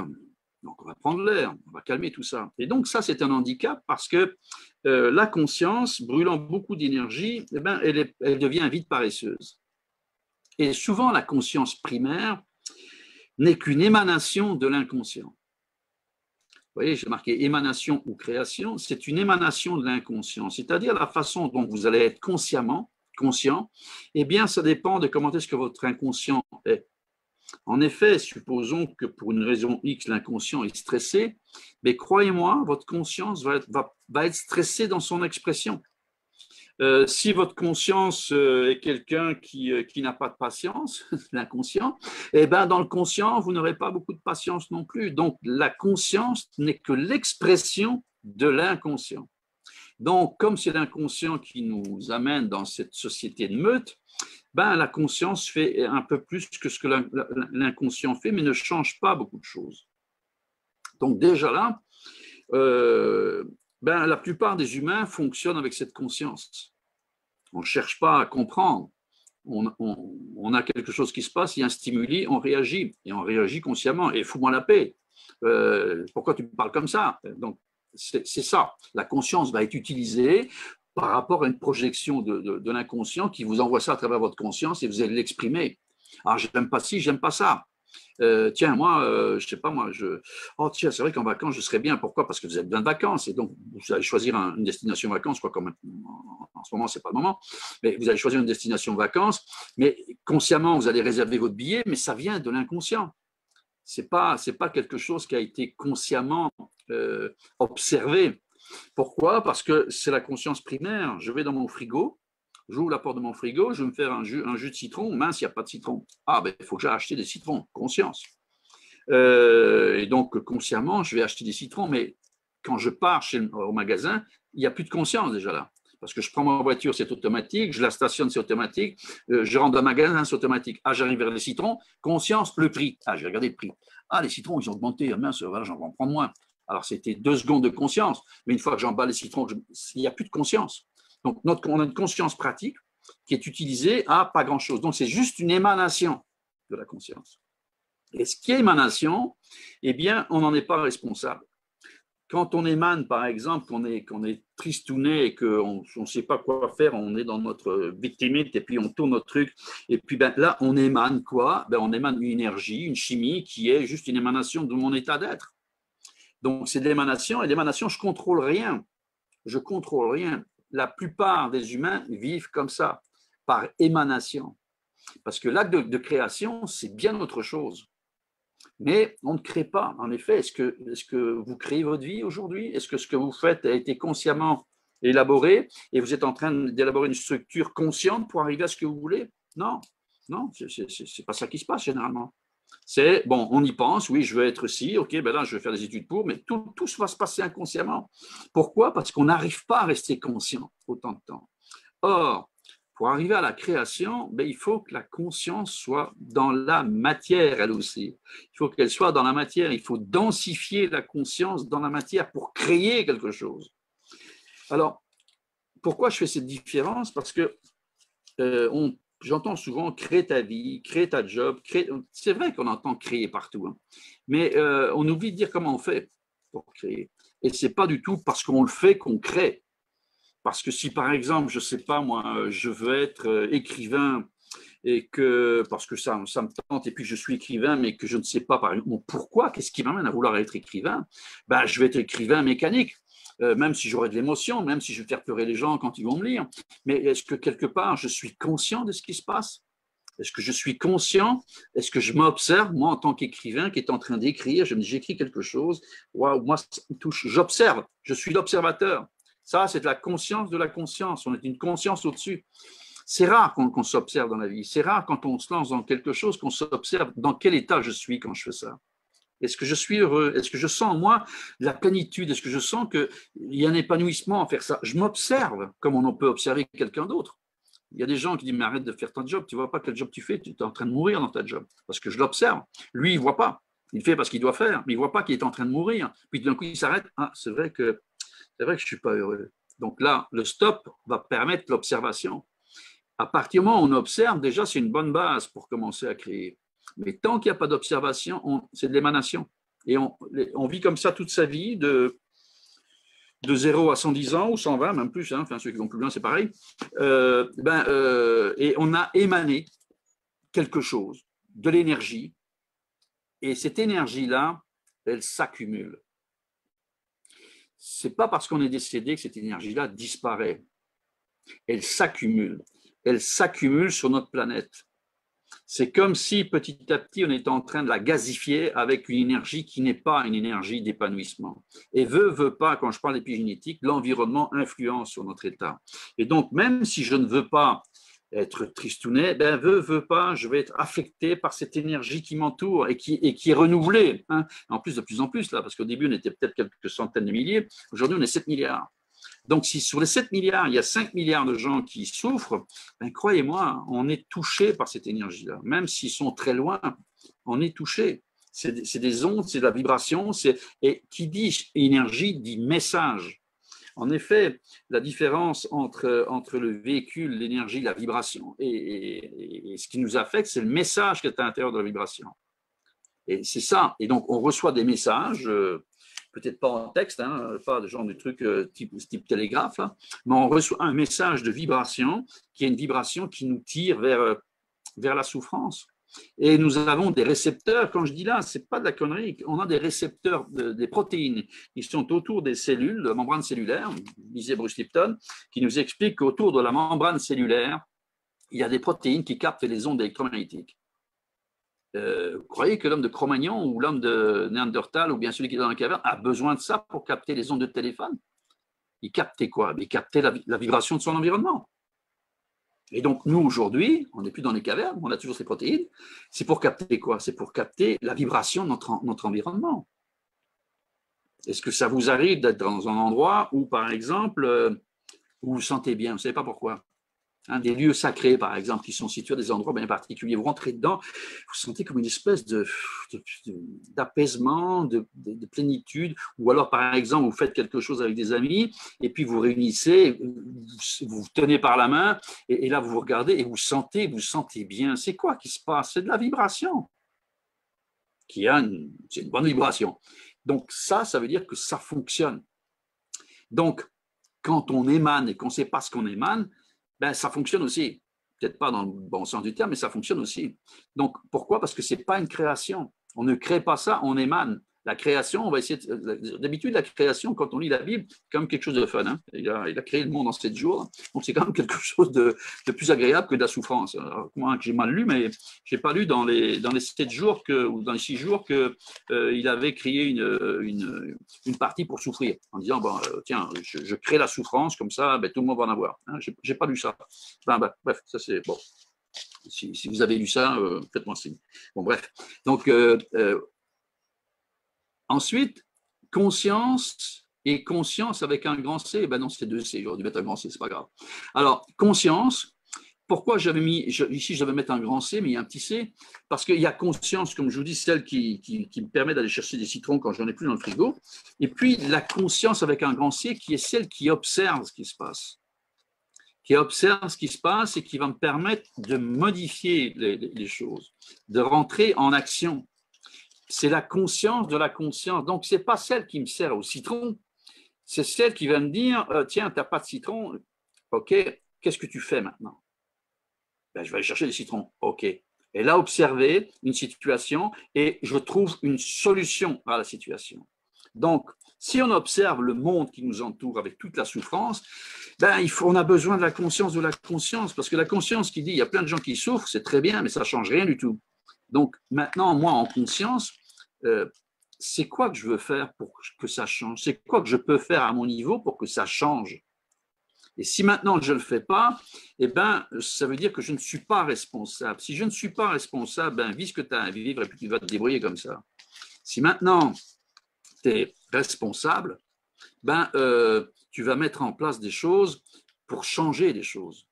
S1: Donc, on va prendre l'air, on va calmer tout ça. Et donc, ça, c'est un handicap parce que la conscience, brûlant beaucoup d'énergie, elle devient vite paresseuse. Et souvent, la conscience primaire n'est qu'une émanation de l'inconscient. voyez, j'ai marqué émanation ou création, c'est une émanation de l'inconscient, c'est-à-dire la façon dont vous allez être conscient, eh bien, ça dépend de comment est-ce que votre inconscient est. En effet, supposons que pour une raison X, l'inconscient est stressé, mais croyez-moi, votre conscience va être stressée dans son expression. Si votre conscience est quelqu'un qui n'a pas de patience, l'inconscient, eh ben dans le conscient, vous n'aurez pas beaucoup de patience non plus. Donc, la conscience n'est que l'expression de l'inconscient. Donc, comme c'est l'inconscient qui nous amène dans cette société de meute, ben, la conscience fait un peu plus que ce que l'inconscient fait, mais ne change pas beaucoup de choses. Donc, déjà là, ben, la plupart des humains fonctionnent avec cette conscience. On ne cherche pas à comprendre. On a quelque chose qui se passe, il y a un stimuli, on réagit. Et on réagit consciemment. Et fous-moi la paix. Pourquoi tu me parles comme ça? Donc, c'est ça. La conscience va être utilisée par rapport à une projection de l'inconscient qui vous envoie ça à travers votre conscience et vous allez l'exprimer. Alors, j'aime pas ci, j'aime pas ça. Tiens, moi, je sais pas, oh, tiens, c'est vrai qu'en vacances, je serais bien. Pourquoi? Parce que vous êtes bien de vacances. Et donc, vous allez choisir une destination vacances, quoi, comme en ce moment, c'est pas le moment. Mais vous allez choisir une destination vacances. Mais consciemment, vous allez réserver votre billet, mais ça vient de l'inconscient. C'est pas quelque chose qui a été consciemment observé. Pourquoi? Parce que c'est la conscience primaire. Je vais dans mon frigo, j'ouvre la porte de mon frigo, je vais me faire un jus de citron. Mince, il n'y a pas de citron. Ah, ben, il faut que j'aille acheter des citrons. Conscience. Et donc, consciemment, je vais acheter des citrons. Mais quand je pars au magasin, il n'y a plus de conscience déjà là. Parce que je prends ma voiture, c'est automatique. Je la stationne, c'est automatique. Je rentre dans le magasin, c'est automatique. Ah, j'arrive vers les citrons. Conscience, le prix. Ah, j'ai regardé le prix. Ah, les citrons, ils ont augmenté. Mince, voilà, j'en vais en prendre moins. Alors, c'était 2 secondes de conscience. Mais une fois que j'emballe les citrons, il n'y a plus de conscience. Donc, on a une conscience pratique qui est utilisée à pas grand-chose. Donc, c'est juste une émanation de la conscience. Et ce qui est émanation, eh bien, on n'en est pas responsable. Quand on émane, par exemple, qu'on est tristouné et qu'on ne sait pas quoi faire, on est dans notre victimite et puis on tourne notre truc. Et puis ben, là, on émane quoi? Ben, on émane une énergie, une chimie qui est juste une émanation de mon état d'être. Donc, c'est de l'émanation. Et l'émanation, je ne contrôle rien. Je ne contrôle rien. La plupart des humains vivent comme ça, par émanation. Parce que l'acte de création, c'est bien autre chose. Mais on ne crée pas. En effet, est-ce que vous créez votre vie aujourd'hui? Est-ce que ce que vous faites a été consciemment élaboré et vous êtes en train d'élaborer une structure consciente pour arriver à ce que vous voulez? Non, non, c'est pas ça qui se passe généralement. C'est, bon, on y pense, oui, je veux être ci, ok, ben là, je vais faire des études pour, mais tout va se passer inconsciemment. Pourquoi? Parce qu'on n'arrive pas à rester conscient autant de temps. Or, pour arriver à la création, ben, il faut que la conscience soit dans la matière, elle aussi. Il faut qu'elle soit dans la matière, il faut densifier la conscience dans la matière pour créer quelque chose. Alors, pourquoi je fais cette différence? Parce que j'entends souvent créer ta vie, créer ta job. C'est vrai qu'on entend créer partout, hein. Mais on oublie de dire comment on fait pour créer. Et ce n'est pas du tout parce qu'on le fait qu'on crée. Parce que si par exemple, je ne sais pas moi, je veux être écrivain et que, parce que ça me tente et puis je suis écrivain, mais que je ne sais pas par exemple pourquoi, qu'est-ce qui m'amène à vouloir être écrivain? Ben, je vais être écrivain mécanique. Même si j'aurai de l'émotion, même si je vais faire pleurer les gens quand ils vont me lire. Mais est-ce que quelque part, je suis conscient de ce qui se passe? Est-ce que je suis conscient? Est-ce que je m'observe, moi, en tant qu'écrivain qui est en train d'écrire? Je me dis, j'écris quelque chose. Waouh, moi, ça me touche. J'observe. Je suis l'observateur. Ça, c'est de la conscience de la conscience. On est une conscience au-dessus. C'est rare qu'on s'observe dans la vie. C'est rare quand on se lance dans quelque chose qu'on s'observe dans quel état je suis quand je fais ça. Est-ce que je suis heureux? Est-ce que je sens en moi la plénitude? Est-ce que je sens qu'il y a un épanouissement à faire ça? Je m'observe comme on peut observer quelqu'un d'autre. Il y a des gens qui disent, mais arrête de faire ton job, tu ne vois pas quel job tu fais, tu es en train de mourir dans ta job. Parce que je l'observe. Lui, il ne voit pas. Il fait parce qu'il doit faire, mais il ne voit pas qu'il est en train de mourir. Puis d'un coup, il s'arrête. Ah, c'est vrai que je ne suis pas heureux. Donc là, le stop va permettre l'observation. À partir du moment où on observe, déjà, c'est une bonne base pour commencer à créer. Mais tant qu'il n'y a pas d'observation, c'est de l'émanation. Et on vit comme ça toute sa vie, de 0 à 110 ans ou 120, même plus, hein, enfin ceux qui vont plus loin, c'est pareil. Et on a émané quelque chose, de l'énergie. Et cette énergie-là, elle s'accumule. ce n'est pas parce qu'on est décédé que cette énergie-là disparaît. Elle s'accumule. Elle s'accumule sur notre planète. C'est comme si petit à petit on était en train de la gazifier avec une énergie qui n'est pas une énergie d'épanouissement. Et veut pas, quand je parle d'épigénétique, l'environnement influence sur notre état. Et donc, même si je ne veux pas être tristounet, ben veut pas, je vais être affecté par cette énergie qui m'entoure et qui est renouvelée. Hein. En plus, de plus en plus, là, parce qu'au début, on était peut-être quelques centaines de milliers, aujourd'hui, on est 7 milliards. Donc, si sur les 7 milliards, il y a 5 milliards de gens qui souffrent, ben, croyez-moi, on est touché par cette énergie-là. Même s'ils sont très loin, on est touché. C'est des ondes, c'est de la vibration, et qui dit énergie dit message. En effet, la différence entre le véhicule, l'énergie, la vibration et ce qui nous affecte, c'est le message qui est à l'intérieur de la vibration. Et c'est ça. Et donc, on reçoit des messages, peut-être pas en texte, hein, pas de genre de truc type télégraphe, hein, mais on reçoit un message de vibration qui est une vibration qui nous tire vers la souffrance. Et nous avons des récepteurs, quand je dis là, ce n'est pas de la connerie, on a des récepteurs, des protéines qui sont autour des cellules, de la membrane cellulaire, disait Bruce Lipton, qui nous explique qu'autour de la membrane cellulaire, il y a des protéines qui captent les ondes électromagnétiques. Vous croyez que l'homme de Cro-Magnon ou l'homme de Néandertal ou bien celui qui est dans la caverne a besoin de ça pour capter les ondes de téléphone? Il captait quoi? Il captait la vibration de son environnement. Et donc, nous, aujourd'hui, on n'est plus dans les cavernes, on a toujours ces protéines. C'est pour capter quoi? C'est pour capter la vibration de notre environnement. Est-ce que ça vous arrive d'être dans un endroit où, par exemple, vous vous sentez bien? Vous ne savez pas pourquoi. Hein, des lieux sacrés, par exemple, qui sont situés à des endroits bien particuliers. Vous rentrez dedans, vous sentez comme une espèce d'apaisement, de plénitude. Ou alors, par exemple, vous faites quelque chose avec des amis, et puis vous réunissez, vous vous tenez par la main, et là, vous vous regardez, et vous sentez bien. C'est quoi qui se passe? C'est de la vibration. C'est une bonne vibration. Donc, ça veut dire que ça fonctionne. Donc, quand on émane et qu'on ne sait pas ce qu'on émane, ben, ça fonctionne aussi. Peut-être pas dans le bon sens du terme, mais ça fonctionne aussi. Donc, pourquoi? Parce que ce n'est pas une création. On ne crée pas ça, on émane. La création, on va essayer. D'habitude, la création, quand on lit la Bible, c'est quand même quelque chose de fun. Hein. Il a créé le monde en 7 jours. Donc, c'est quand même quelque chose de plus agréable que de la souffrance. Alors, moi, j'ai mal lu, mais je n'ai pas lu dans les 7 jours ou dans les 6 jours qu'il avait créé une partie pour souffrir. En disant, bon, tiens, je crée la souffrance, comme ça, ben, tout le monde va en avoir. Hein. Je n'ai pas lu ça. Bref, ça c'est bon. Si vous avez lu ça, faites-moi signe. Bon, bref. Donc, ensuite, conscience et conscience avec un grand C. Ben non, c'est 2 C. J'aurais dû mettre un grand C, c'est pas grave. Alors, conscience, pourquoi j'avais mis, ici je vais mettre un grand C, mais il y a un petit C, parce qu'il y a conscience, comme je vous dis, celle qui me permet d'aller chercher des citrons quand je n'en ai plus dans le frigo, et puis la conscience avec un grand C, qui est celle qui observe ce qui se passe. Qui observe ce qui se passe et qui va me permettre de modifier les choses, de rentrer en action. C'est la conscience de la conscience. Donc, ce n'est pas celle qui me sert au citron, c'est celle qui va me dire, tiens, tu n'as pas de citron, ok, qu'est-ce que tu fais maintenant? Ben, je vais aller chercher des citrons, ok. Elle a observé une situation et je trouve une solution à la situation. Donc, si on observe le monde qui nous entoure avec toute la souffrance, ben, on a besoin de la conscience, parce que la conscience qui dit, il y a plein de gens qui souffrent, c'est très bien, mais ça ne change rien du tout. Donc, maintenant, moi, en conscience, c'est quoi que je veux faire pour que ça change? C'est quoi que je peux faire à mon niveau pour que ça change? Et si maintenant je ne le fais pas, eh ben, ça veut dire que je ne suis pas responsable. Si je ne suis pas responsable, ben, vis ce que tu as à vivre et puis tu vas te débrouiller comme ça. Si maintenant tu es responsable, ben, tu vas mettre en place des choses pour changer les choses.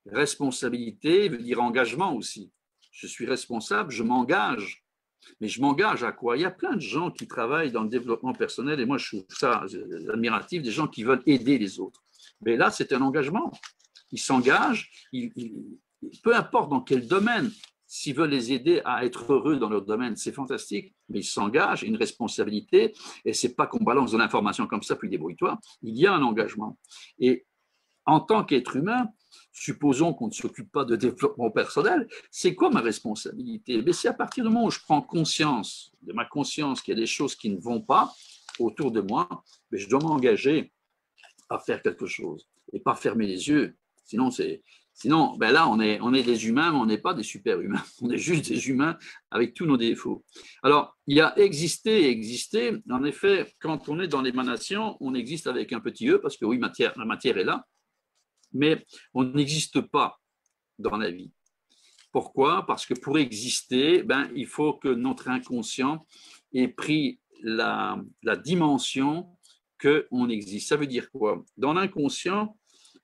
S1: Responsabilité veut dire engagement aussi. Je suis responsable, je m'engage. Mais je m'engage à quoi? Il y a plein de gens qui travaillent dans le développement personnel et moi je trouve ça admiratif, des gens qui veulent aider les autres. Mais là, c'est un engagement. Ils s'engagent, peu importe dans quel domaine, s'ils veulent les aider à être heureux dans leur domaine, c'est fantastique, mais ils s'engagent, une responsabilité, et ce n'est pas qu'on balance de l'information comme ça, puis débrouille-toi, il y a un engagement. Et en tant qu'être humain, supposons qu'on ne s'occupe pas de développement personnel, c'est quoi ma responsabilité? C'est à partir du moment où je prends conscience de ma conscience qu'il y a des choses qui ne vont pas, autour de moi, mais je dois m'engager à faire quelque chose et pas fermer les yeux. Sinon, ben là, on est des humains, mais on n'est pas des super-humains. On est juste des humains avec tous nos défauts. Alors, il y a exister et exister. En effet, quand on est dans l'émanation, on existe avec un petit e, parce que oui, la matière est là, mais on n'existe pas dans la vie. Pourquoi? Parce que pour exister, ben, il faut que notre inconscient ait pris la dimension qu'on existe. Ça veut dire quoi? Dans l'inconscient,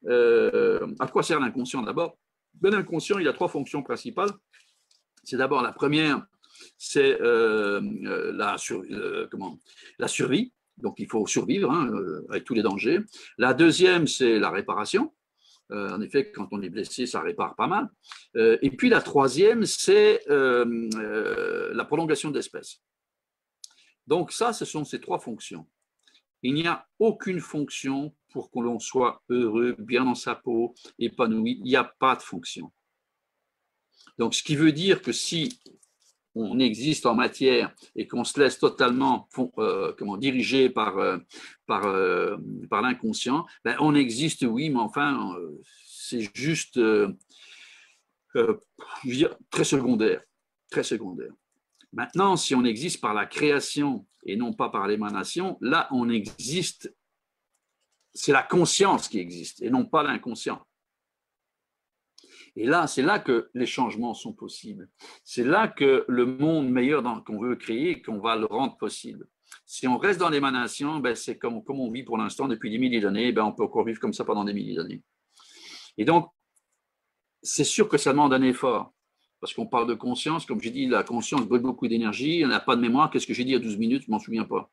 S1: à quoi sert l'inconscient d'abord? Ben, l'inconscient, il a trois fonctions principales. C'est d'abord la première, c'est la survie. Donc, il faut survivre hein, avec tous les dangers. La deuxième, c'est la réparation. En effet, quand on est blessé, ça répare pas mal. Et puis la troisième, c'est la prolongation de l'espèce. Donc ça, ce sont ces trois fonctions. Il n'y a aucune fonction pour que l'on soit heureux, bien dans sa peau, épanoui. Il n'y a pas de fonction. Donc, ce qui veut dire que si on existe en matière et qu'on se laisse totalement diriger par l'inconscient, ben, on existe, oui, mais enfin, c'est juste je veux dire, très secondaire. Très secondaire. Maintenant, si on existe par la création et non pas par l'émanation, là, on existe, c'est la conscience qui existe et non pas l'inconscient. Et là, c'est là que les changements sont possibles. C'est là que le monde meilleur qu'on veut créer, qu'on va le rendre possible. Si on reste dans l'émanation, ben c'est comme on vit pour l'instant depuis des milliers d'années, ben on peut encore vivre comme ça pendant des milliers d'années. Et donc, c'est sûr que ça demande un effort. Parce qu'on parle de conscience, comme j'ai dit, la conscience brûle beaucoup d'énergie, elle n'a pas de mémoire. Qu'est-ce que j'ai dit il y a 12 minutes? Je ne m'en souviens pas.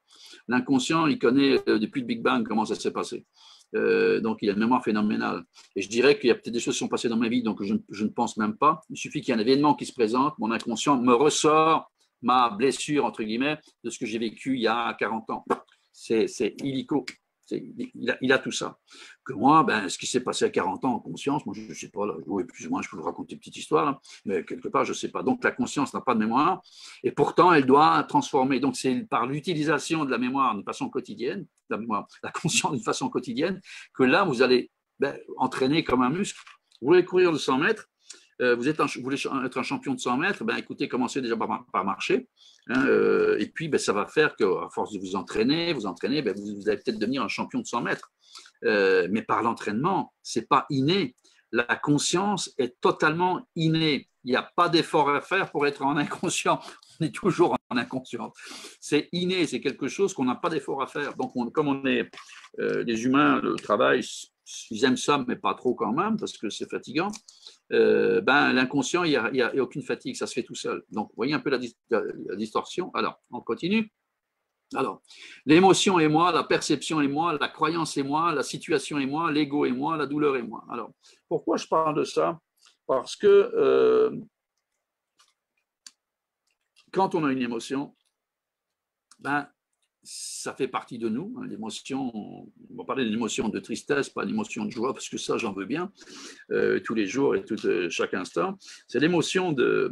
S1: L'inconscient, il connaît depuis le Big Bang comment ça s'est passé. Donc, il a une mémoire phénoménale. Et je dirais qu'il y a peut-être des choses qui sont passées dans ma vie, donc je ne pense même pas. Il suffit qu'il y ait un événement qui se présente, mon inconscient me ressort ma blessure, entre guillemets, de ce que j'ai vécu il y a 40 ans. C'est illico. Il a tout ça. Que moi, ben, ce qui s'est passé à 40 ans en conscience, moi, je ne sais pas, là, oui, plus ou moins, je peux vous raconter une petite histoire, là, mais quelque part, je ne sais pas. Donc, la conscience n'a pas de mémoire, et pourtant, elle doit transformer. Donc, c'est par l'utilisation de la mémoire d'une façon quotidienne, la conscience d'une façon quotidienne, que là, vous allez entraîner comme un muscle. Vous voulez courir de 100 mètres, vous voulez être un champion de 100 mètres, ben, écoutez, commencez déjà par marcher. Hein, et puis, ben, ça va faire qu'à force de vous entraîner, ben, vous allez peut-être devenir un champion de 100 mètres. Mais par l'entraînement, ce n'est pas inné. La conscience est totalement innée. Il n'y a pas d'effort à faire pour être en inconscient. On est toujours en inconscient. C'est inné, c'est quelque chose qu'on n'a pas d'effort à faire. Donc, comme on est les humains, le travail, ils aiment ça, mais pas trop quand même, parce que c'est fatigant. Ben, l'inconscient, il n'y a aucune fatigue, ça se fait tout seul. Donc, vous voyez un peu la distorsion. Alors, on continue. Alors, l'émotion est moi, la perception est moi, la croyance est moi, la situation est moi, l'ego est moi, la douleur est moi. Alors, pourquoi je parle de ça? Parce que quand on a une émotion, ben, ça fait partie de nous. Hein, l'émotion, on va parler d'une émotion de tristesse, pas une émotion de joie, parce que ça, j'en veux bien, tous les jours et chaque instant. C'est l'émotion de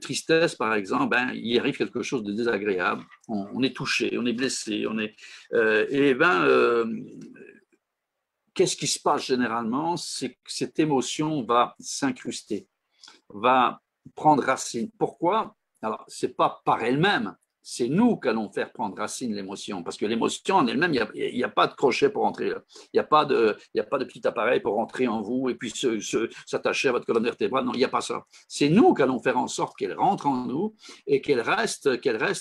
S1: tristesse, par exemple. Ben, il arrive quelque chose de désagréable. On est touché, on est blessé, qu'est-ce qui se passe généralement? C'est que cette émotion va s'incruster, va prendre racine. Pourquoi? Alors, ce n'est pas par elle-même. C'est nous qu'allons faire prendre racine l'émotion, parce que l'émotion en elle-même, il n'y a pas de crochet pour entrer là. Il n'y a pas de petit appareil pour rentrer en vous et puis s'attacher à votre colonne vertébrale. Non, il n'y a pas ça. C'est nous qu'allons faire en sorte qu'elle rentre en nous et qu'elle reste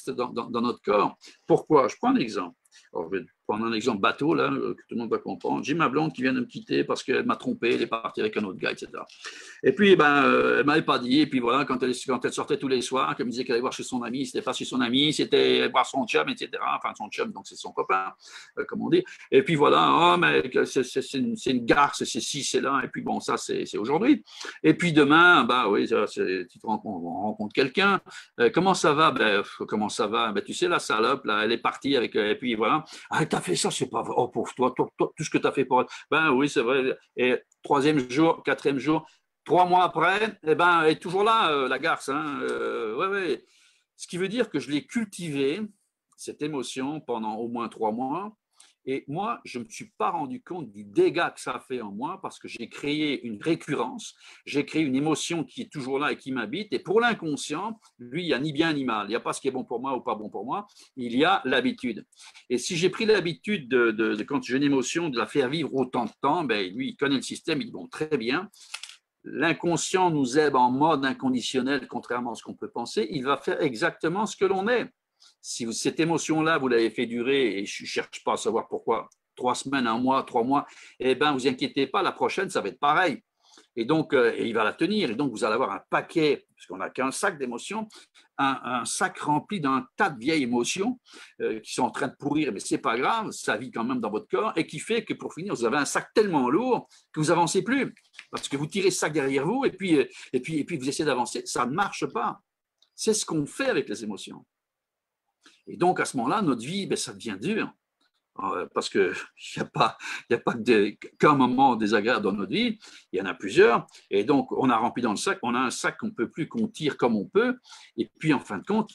S1: dans notre corps. Pourquoi? Je prends un exemple. Alors, je vais prendre un exemple bateau, là, que tout le monde va comprendre. J'ai ma blonde qui vient de me quitter parce qu'elle m'a trompé, elle est partie avec un autre gars, etc. Et puis, ben, elle ne m'avait pas dit. Et puis voilà, quand elle sortait tous les soirs, qu'elle me disait qu'elle allait voir chez son ami, c'était pas chez son ami, c'était voir son chum, etc. Enfin, son chum, donc c'est son copain, comme on dit. Et puis voilà, oh, mais c'est une garce, c'est ci, c'est là. Et puis bon, ça, c'est aujourd'hui. Et puis demain, bah oui, tu te rencontres quelqu'un. Comment ça va? Comment ça va? Ben, tu sais, la salope, là, elle est partie avec. Et puis voilà. Ah, t'as fait ça, c'est pas vrai. Oh, pauvre toi, tout ce que t'as fait pour elle. Ben oui, c'est vrai. Et troisième jour, quatrième jour, 3 mois après, eh ben, elle est toujours là, la garce. Hein. Ouais. Ce qui veut dire que je l'ai cultivée, cette émotion pendant au moins 3 mois. Et moi, je ne me suis pas rendu compte du dégât que ça a fait en moi parce que j'ai créé une récurrence, j'ai créé une émotion qui est toujours là et qui m'habite. Et pour l'inconscient, lui, il n'y a ni bien ni mal. Il n'y a pas ce qui est bon pour moi ou pas bon pour moi. Il y a l'habitude. Et si j'ai pris l'habitude quand j'ai une émotion, de la faire vivre autant de temps, ben, lui, il connaît le système, il dit bon, très bien. L'inconscient nous aide en mode inconditionnel, contrairement à ce qu'on peut penser. Il va faire exactement ce que l'on est. Si cette émotion-là, vous l'avez fait durer, et je ne cherche pas à savoir pourquoi, 3 semaines, 1 mois, 3 mois, eh bien, vous inquiétez pas, la prochaine, ça va être pareil. Et donc, il va la tenir. Et donc, vous allez avoir un paquet, parce qu'on n'a qu'un sac d'émotions, un sac rempli d'un tas de vieilles émotions qui sont en train de pourrir, mais ce n'est pas grave, ça vit quand même dans votre corps, et qui fait que pour finir, vous avez un sac tellement lourd que vous n'avancez plus. Parce que vous tirez ce sac derrière vous, et puis vous essayez d'avancer. Ça ne marche pas. C'est ce qu'on fait avec les émotions. Et donc, à ce moment-là, notre vie, ben, ça devient dur. Parce qu'il n'y a pas qu'un moment désagréable dans notre vie, il y en a plusieurs. Et donc, on a rempli dans le sac, on a un sac qu'on ne peut plus, qu'on tire comme on peut. Et puis, en fin de compte,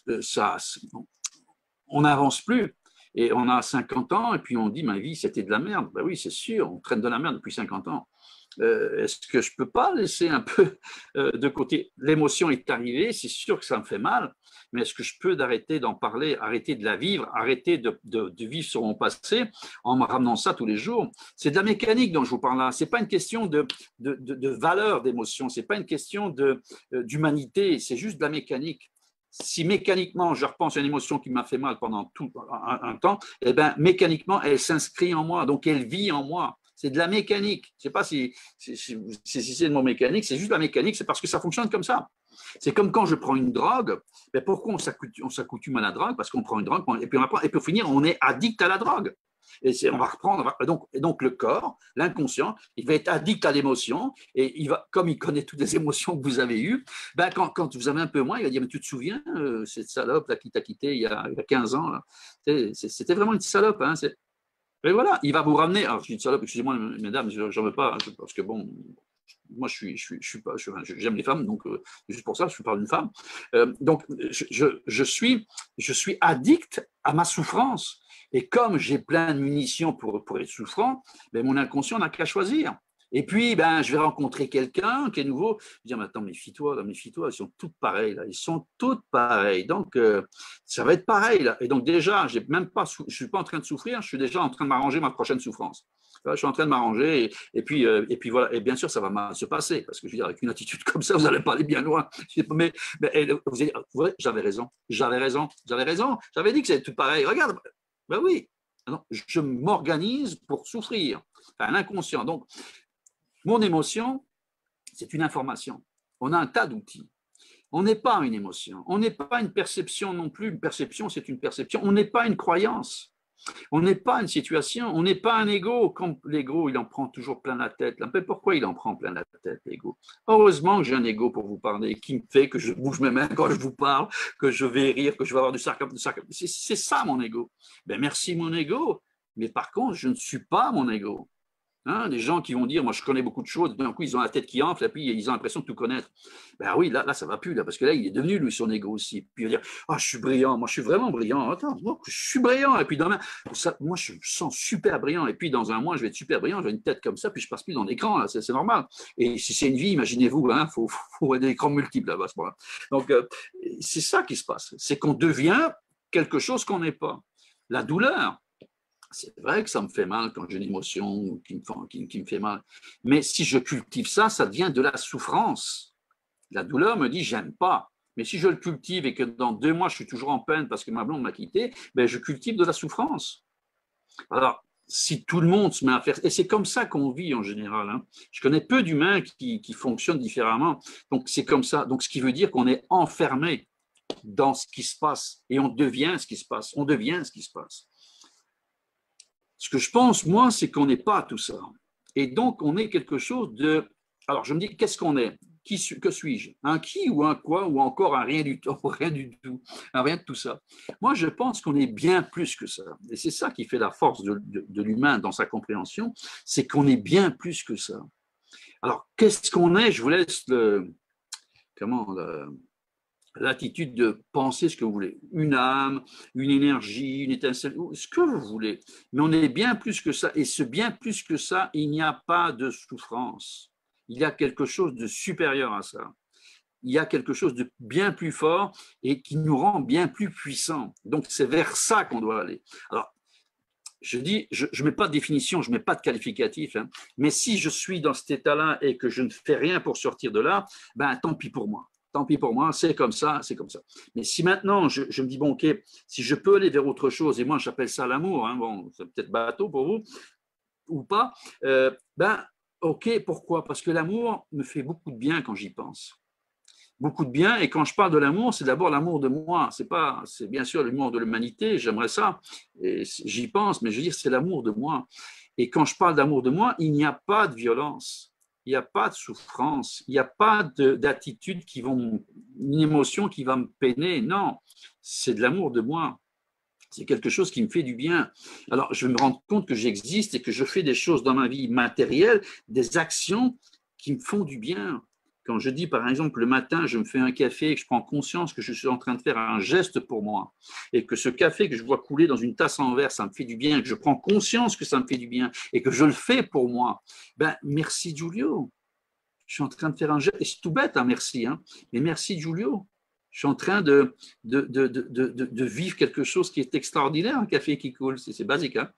S1: on n'avance plus. Et on a 50 ans, et puis on dit, ma vie, c'était de la merde. Ben oui, c'est sûr, on traîne de la merde depuis 50 ans. Est-ce que je ne peux pas laisser un peu de côté? L'émotion est arrivée, c'est sûr que ça me fait mal, mais est-ce que je peux arrêter d'en parler, arrêter de la vivre, arrêter de vivre sur mon passé en me ramenant ça tous les jours? C'est de la mécanique dont je vous parle là. Ce n'est pas une question de valeur d'émotion, ce n'est pas une question d'humanité, c'est juste de la mécanique. Si mécaniquement, je repense à une émotion qui m'a fait mal pendant tout un temps, eh bien, mécaniquement, elle s'inscrit en moi, donc elle vit en moi. C'est de la mécanique. Je ne sais pas si c'est le mot mécanique, c'est juste de la mécanique, c'est parce que ça fonctionne comme ça. C'est comme quand je prends une drogue, mais pourquoi on s'accoutume à la drogue? Parce qu'on prend une drogue, et puis pour finir, on est addict à la drogue. Et on va reprendre, donc le corps, l'inconscient, il va être addict à l'émotion, et comme il connaît toutes les émotions que vous avez eues, ben quand vous avez un peu moins, il va dire, mais tu te souviens, cette salope là, qui t'a quitté il y a 15 ans, là, c'était vraiment une salope, hein, et voilà, il va vous ramener. Alors, je dis une salope, excusez-moi, mesdames, j'en veux pas, parce que bon, moi, j'aime les femmes, donc juste pour ça, je parle d'une femme. Donc, je suis addict à ma souffrance. Et comme j'ai plein de munitions pour être souffrant, ben, mon inconscient n'a qu'à choisir. Et puis, ben, je vais rencontrer quelqu'un qui est nouveau. Je dis, mais attends, méfie-toi, elles sont toutes pareilles, là. Ils sont toutes pareilles. Donc, ça va être pareil, là. Et donc, déjà, je ne suis pas en train de souffrir, je suis déjà en train de m'arranger ma prochaine souffrance. Je suis en train de m'arranger, et puis voilà. Et bien sûr, ça va mal se passer, parce que je veux dire, avec une attitude comme ça, vous n'allez pas aller bien loin. Mais vous allez, ouais, j'avais raison. J'avais dit que c'était tout pareil. Regarde, ben oui, alors, je m'organise pour souffrir. Enfin, l'inconscient. Donc, mon émotion, c'est une information. On a un tas d'outils. On n'est pas une émotion. On n'est pas une perception non plus. Une perception, c'est une perception. On n'est pas une croyance. On n'est pas une situation. On n'est pas un ego. Comme l'ego, il en prend toujours plein la tête. Mais pourquoi il en prend plein la tête, l'ego? Heureusement que j'ai un ego pour vous parler, qui me fait que je bouge mes mains quand je vous parle, que je vais rire, que je vais avoir du sarcasme. C'est ça mon ego. Ben merci mon ego. Mais par contre, je ne suis pas mon ego. Hein, des gens qui vont dire, moi je connais beaucoup de choses, d'un coup ils ont la tête qui enfle, et puis ils ont l'impression de tout connaître. Ben oui, là ça va plus, là, parce que là il est devenu lui son ego aussi. Puis il va dire, ah je suis brillant, moi je suis vraiment brillant, attends, moi je suis brillant, et puis demain, moi je me sens super brillant, et puis dans un mois je vais être super brillant, j'ai une tête comme ça, puis je passe plus dans l'écran, c'est normal. Et si c'est une vie, imaginez-vous, hein, faut des écrans multiples là-bas à ce moment-là. Donc c'est ça qui se passe, c'est qu'on devient quelque chose qu'on n'est pas. La douleur, c'est vrai que ça me fait mal quand j'ai une émotion qui me fait mal. Mais si je cultive ça, ça devient de la souffrance. La douleur me dit, j'aime pas. Mais si je le cultive et que dans 2 mois, je suis toujours en peine parce que ma blonde m'a quitté, ben je cultive de la souffrance. Alors, si tout le monde se met à faire... Et c'est comme ça qu'on vit en général. Hein. Je connais peu d'humains qui fonctionnent différemment. Donc, c'est comme ça. Donc, ce qui veut dire qu'on est enfermé dans ce qui se passe. Et on devient ce qui se passe. On devient ce qui se passe. Ce que je pense, moi, c'est qu'on n'est pas tout ça. Et donc, on est quelque chose de... Alors, je me dis, qu'est-ce qu'on est? Que suis-je? Un qui ou un quoi ou encore un rien du tout, rien du tout, un rien de tout ça. Moi, je pense qu'on est bien plus que ça. Et c'est ça qui fait la force de l'humain dans sa compréhension, c'est qu'on est bien plus que ça. Alors, qu'est-ce qu'on est? Je vous laisse l'attitude de penser ce que vous voulez, une âme, une énergie, une étincelle, ce que vous voulez. Mais on est bien plus que ça. Et ce bien plus que ça, il n'y a pas de souffrance. Il y a quelque chose de supérieur à ça. Il y a quelque chose de bien plus fort et qui nous rend bien plus puissants. Donc, c'est vers ça qu'on doit aller. Alors, je dis, je ne mets pas de définition, je ne mets pas de qualificatif, hein, mais si je suis dans cet état-là et que je ne fais rien pour sortir de là, ben tant pis pour moi. Tant pis pour moi, c'est comme ça, c'est comme ça. Mais si maintenant je me dis, bon, ok, si je peux aller vers autre chose, et moi j'appelle ça l'amour, hein, bon, c'est peut-être bateau pour vous ou pas, ben ok, pourquoi? Parce que l'amour me fait beaucoup de bien quand j'y pense. Beaucoup de bien. Et quand je parle de l'amour, c'est d'abord l'amour de moi. C'est bien sûr l'amour de l'humanité. J'aimerais ça. Et j'y pense, mais je veux dire, c'est l'amour de moi. Et quand je parle d'amour de moi, il n'y a pas de violence, il n'y a pas de souffrance, il n'y a pas d'attitude une émotion qui va me peiner. Non, c'est de l'amour de moi. C'est quelque chose qui me fait du bien. Alors, je vais me rendre compte que j'existe et que je fais des choses dans ma vie matérielle, des actions qui me font du bien. Quand je dis, par exemple, le matin, je me fais un café et que je prends conscience que je suis en train de faire un geste pour moi et que ce café que je vois couler dans une tasse en verre, ça me fait du bien, que je prends conscience que ça me fait du bien et que je le fais pour moi, ben merci Giulio. Je suis en train de faire un geste, et c'est tout bête, hein, merci, hein, mais merci Giulio. Je suis en train de vivre quelque chose qui est extraordinaire, un café qui coule, c'est basique. Hein.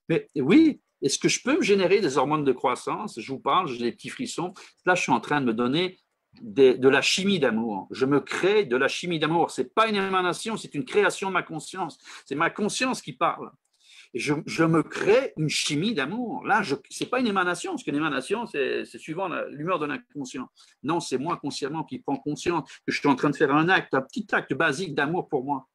S1: Mais oui, est-ce que je peux me générer des hormones de croissance? Je vous parle, j'ai des petits frissons. Là, je suis en train de me donner de la chimie d'amour. Je me crée de la chimie d'amour. Ce n'est pas une émanation, c'est une création de ma conscience. C'est ma conscience qui parle. Et je me crée une chimie d'amour. Là, ce n'est pas une émanation, parce qu'une émanation, c'est suivant l'humeur de l'inconscient. Non, c'est moi consciemment qui prends conscience que je suis en train de faire un acte, un petit acte basique d'amour pour moi.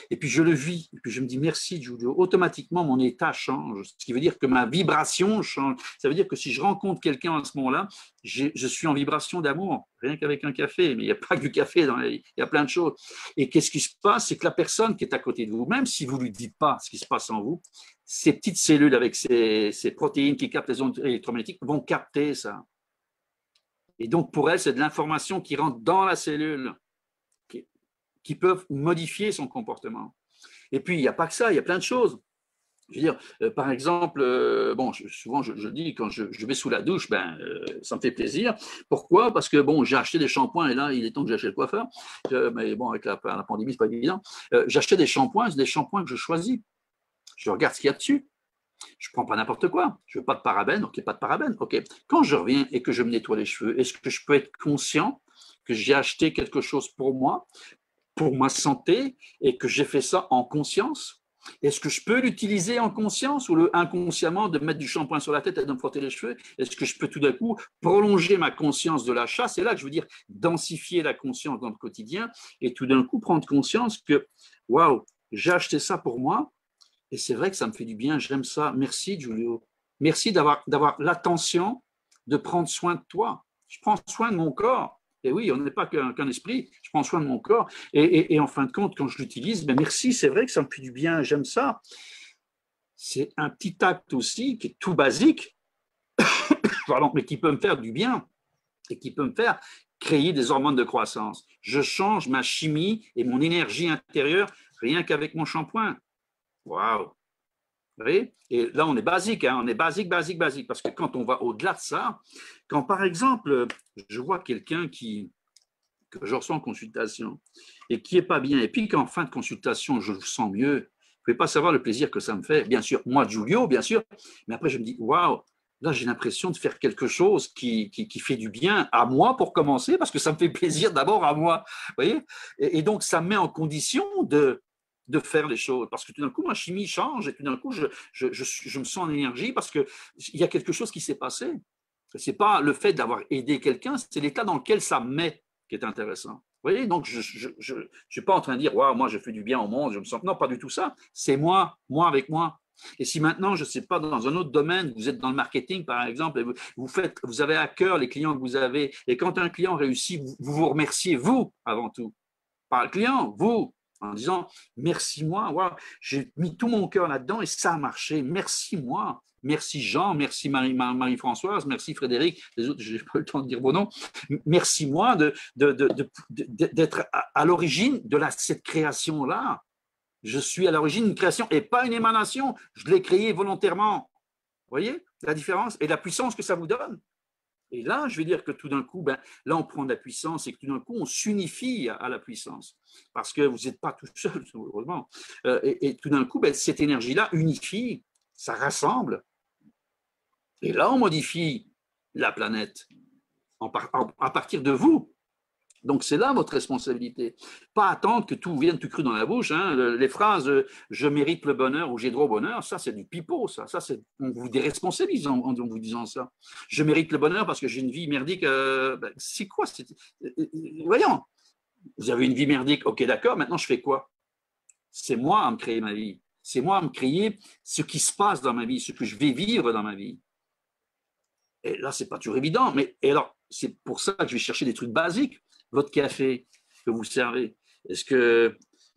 S1: Et puis je le vis, et puis je me dis merci Giulio. Automatiquement, mon état change, ce qui veut dire que ma vibration change. Ça veut dire que si je rencontre quelqu'un à ce moment-là, je suis en vibration d'amour, rien qu'avec un café, mais il n'y a pas que du café, il y a plein de choses. Et qu'est-ce qui se passe? C'est que la personne qui est à côté de vous, même si vous ne lui dites pas ce qui se passe en vous, ces petites cellules avec ces protéines qui captent les ondes électromagnétiques vont capter ça. Et donc pour elle, c'est de l'information qui rentre dans la cellule, qui peuvent modifier son comportement. Et puis, il n'y a pas que ça, il y a plein de choses. Je veux dire, par exemple, souvent je dis, quand je vais sous la douche, ça me fait plaisir. Pourquoi? Parce que, j'ai acheté des shampoings, et là, il est temps que j'achète le coiffeur. Mais bon, avec la pandémie, ce n'est pas évident. J'ai acheté des shampoings, c'est des shampoings que je choisis. Je regarde ce qu'il y a dessus. Je ne prends pas n'importe quoi. Je ne veux pas de parabènes, ok, pas de parabènes, ok. Quand je reviens et que je me nettoie les cheveux, est-ce que je peux être conscient que j'ai acheté quelque chose pour moi, pour ma santé, et que j'ai fait ça en conscience? Est-ce que je peux l'utiliser en conscience ou inconsciemment de mettre du shampoing sur la tête et de me frotter les cheveux? Est-ce que je peux tout d'un coup prolonger ma conscience de l'achat? C'est là que je veux dire densifier la conscience dans le quotidien et tout d'un coup prendre conscience que waouh, j'ai acheté ça pour moi et c'est vrai que ça me fait du bien, j'aime ça. Merci Giulio. Merci d'avoir l'attention de prendre soin de toi. Je prends soin de mon corps. Et oui, on n'est pas qu'un esprit, je prends soin de mon corps. Et en fin de compte, quand je l'utilise, merci, c'est vrai que ça me fait du bien, j'aime ça. C'est un petit acte aussi qui est tout basique, mais qui peut me faire du bien et qui peut me faire créer des hormones de croissance. Je change ma chimie et mon énergie intérieure rien qu'avec mon shampoing. Waouh! Vous voyez? Et là, on est basique, hein? On est basique, parce que quand on va au-delà de ça, quand par exemple, je vois quelqu'un que je reçois en consultation et qui n'est pas bien, et puis qu'en fin de consultation, je le sens mieux, vous ne pouvez pas savoir le plaisir que ça me fait. Bien sûr, moi, Giulio, bien sûr, mais après, je me dis, waouh, là, j'ai l'impression de faire quelque chose qui fait du bien à moi pour commencer, parce que ça me fait plaisir d'abord à moi. Vous voyez? Et donc, ça me met en condition de faire les choses. Parce que tout d'un coup, ma chimie change et tout d'un coup, je me sens en énergie parce qu'il y a quelque chose qui s'est passé. Ce n'est pas le fait d'avoir aidé quelqu'un, c'est l'état dans lequel ça me met qui est intéressant. Vous voyez, donc je ne suis pas en train de dire, wow, moi, je fais du bien au monde, je me sens. Non, pas du tout ça. C'est moi avec moi. Et si maintenant, je ne sais pas, dans un autre domaine, vous êtes dans le marketing, par exemple, et vous avez à cœur les clients que vous avez, et quand un client réussit, vous remerciez, vous, avant tout. Pas le client, vous. en disant merci moi, wow, j'ai mis tout mon cœur là-dedans et ça a marché, merci moi. Merci Jean, merci Marie-Françoise, merci Frédéric, les autres, je n'ai pas le temps de dire vos noms. Merci moi d'être à l'origine de cette création-là. Je suis à l'origine d'une création et pas une émanation. Je l'ai créée volontairement. Vous voyez la différence et la puissance que ça vous donne. Et là, je vais dire que tout d'un coup, là, on prend de la puissance et que tout d'un coup, on s'unifie à la puissance. Parce que vous n'êtes pas tout seul, heureusement. Et tout d'un coup, cette énergie-là unifie, ça rassemble. Et là, on modifie la planète à partir de vous. Donc, c'est là votre responsabilité. Pas attendre que tout vienne tout cru dans la bouche. Hein. Les phrases « je mérite le bonheur » ou « j'ai droit au bonheur », ça, c'est du pipeau. Ça on vous déresponsabilise en vous disant ça. Je mérite le bonheur parce que j'ai une vie merdique. C'est quoi voyons, vous avez une vie merdique. OK, d'accord, maintenant, je fais quoi? C'est moi à me créer ma vie. C'est moi à me créer ce qui se passe dans ma vie, ce que je vais vivre dans ma vie. Et là, c'est pas toujours évident. Mais alors, c'est pour ça que je vais chercher des trucs basiques. Votre café que vous servez, est-ce que,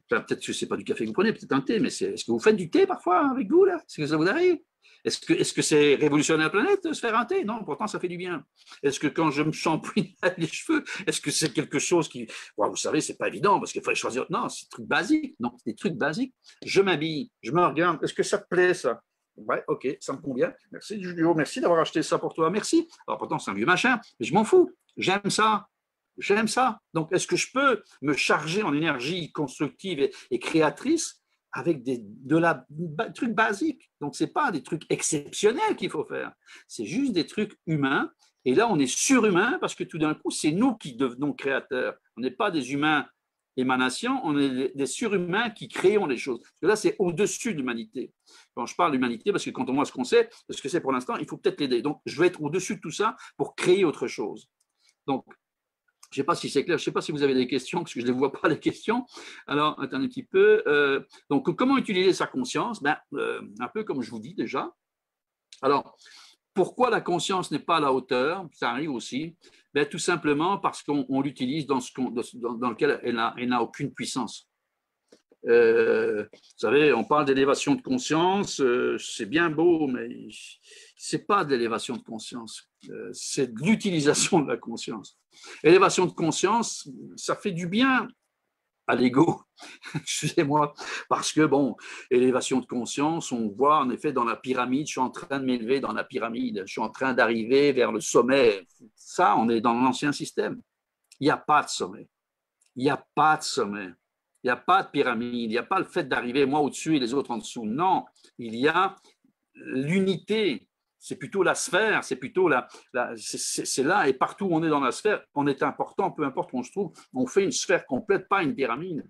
S1: peut-être que ce n'est pas du café que vous prenez, peut-être un thé, mais est-ce que vous faites du thé parfois avec vous, là? Est-ce que ça vous arrive? Est-ce que c'est révolutionner la planète de se faire un thé? Non, pourtant ça fait du bien. Est-ce que quand je me shampouine les cheveux, est-ce que c'est quelque chose qui… Bon, vous savez, c'est pas évident parce qu'il faudrait choisir. Non, c'est des trucs basiques. Non, c'est des trucs basiques. Je m'habille, je me regarde. Est-ce que ça te plaît, ça? Ouais, ok, ça me convient. Merci, Julio. Merci d'avoir acheté ça pour toi. Merci. Alors, pourtant, c'est un vieux machin, mais je m'en fous. J'aime ça. J'aime ça. Donc, est-ce que je peux me charger en énergie constructive et créatrice avec des trucs basiques? Donc, ce n'est pas des trucs exceptionnels qu'il faut faire. C'est juste des trucs humains. Et là, on est surhumain parce que tout d'un coup, c'est nous qui devenons créateurs. On n'est pas des humains émanations, on est des surhumains qui créons les choses. Parce que là, c'est au-dessus de l'humanité. Quand je parle d'humanité, parce que quand on voit ce qu'on sait, ce que c'est pour l'instant, il faut peut-être l'aider. Donc, je vais être au-dessus de tout ça pour créer autre chose. Donc, je ne sais pas si c'est clair, je ne sais pas si vous avez des questions, parce que je ne les vois pas les questions. Alors, attendez un petit peu. Donc, comment utiliser sa conscience? Un peu comme je vous dis déjà. Alors, pourquoi la conscience n'est pas à la hauteur? Ça arrive aussi. Tout simplement parce qu'on l'utilise dans lequel elle n'a aucune puissance. Vous savez, on parle d'élévation de conscience, c'est bien beau, mais ce n'est pas de l'élévation de conscience, c'est de l'utilisation de la conscience. Élévation de conscience, ça fait du bien à l'ego, excusez-moi, parce que, bon, élévation de conscience, on voit en effet dans la pyramide, je suis en train de m'élever dans la pyramide, je suis en train d'arriver vers le sommet. Ça, on est dans l'ancien système. Il n'y a pas de sommet. Il n'y a pas de sommet. Il n'y a pas de pyramide. Il n'y a pas le fait d'arriver moi au-dessus et les autres en dessous. Non, il y a l'unité. C'est plutôt la sphère, c'est plutôt c'est là, et partout où on est dans la sphère, on est important, peu importe où on se trouve, on fait une sphère complète, pas une pyramide.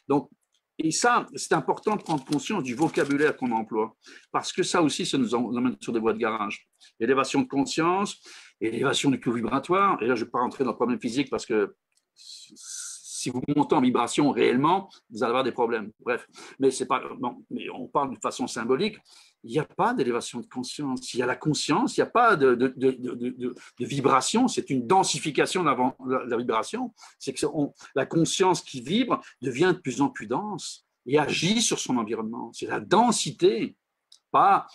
S1: Donc, et ça, c'est important de prendre conscience du vocabulaire qu'on emploie, parce que ça aussi, ça nous emmène sur des voies de garage. Élévation de conscience, élévation du taux vibratoire, et là, je ne vais pas rentrer dans le problème physique, parce que si vous montez en vibration réellement, vous allez avoir des problèmes. Bref, mais c'est pas bon, mais on parle de façon symbolique. Il n'y a pas d'élévation de conscience. Il y a la conscience, il n'y a pas de vibration. C'est une densification de la vibration. C'est que la conscience qui vibre devient de plus en plus dense et agit sur son environnement. C'est la densité, pas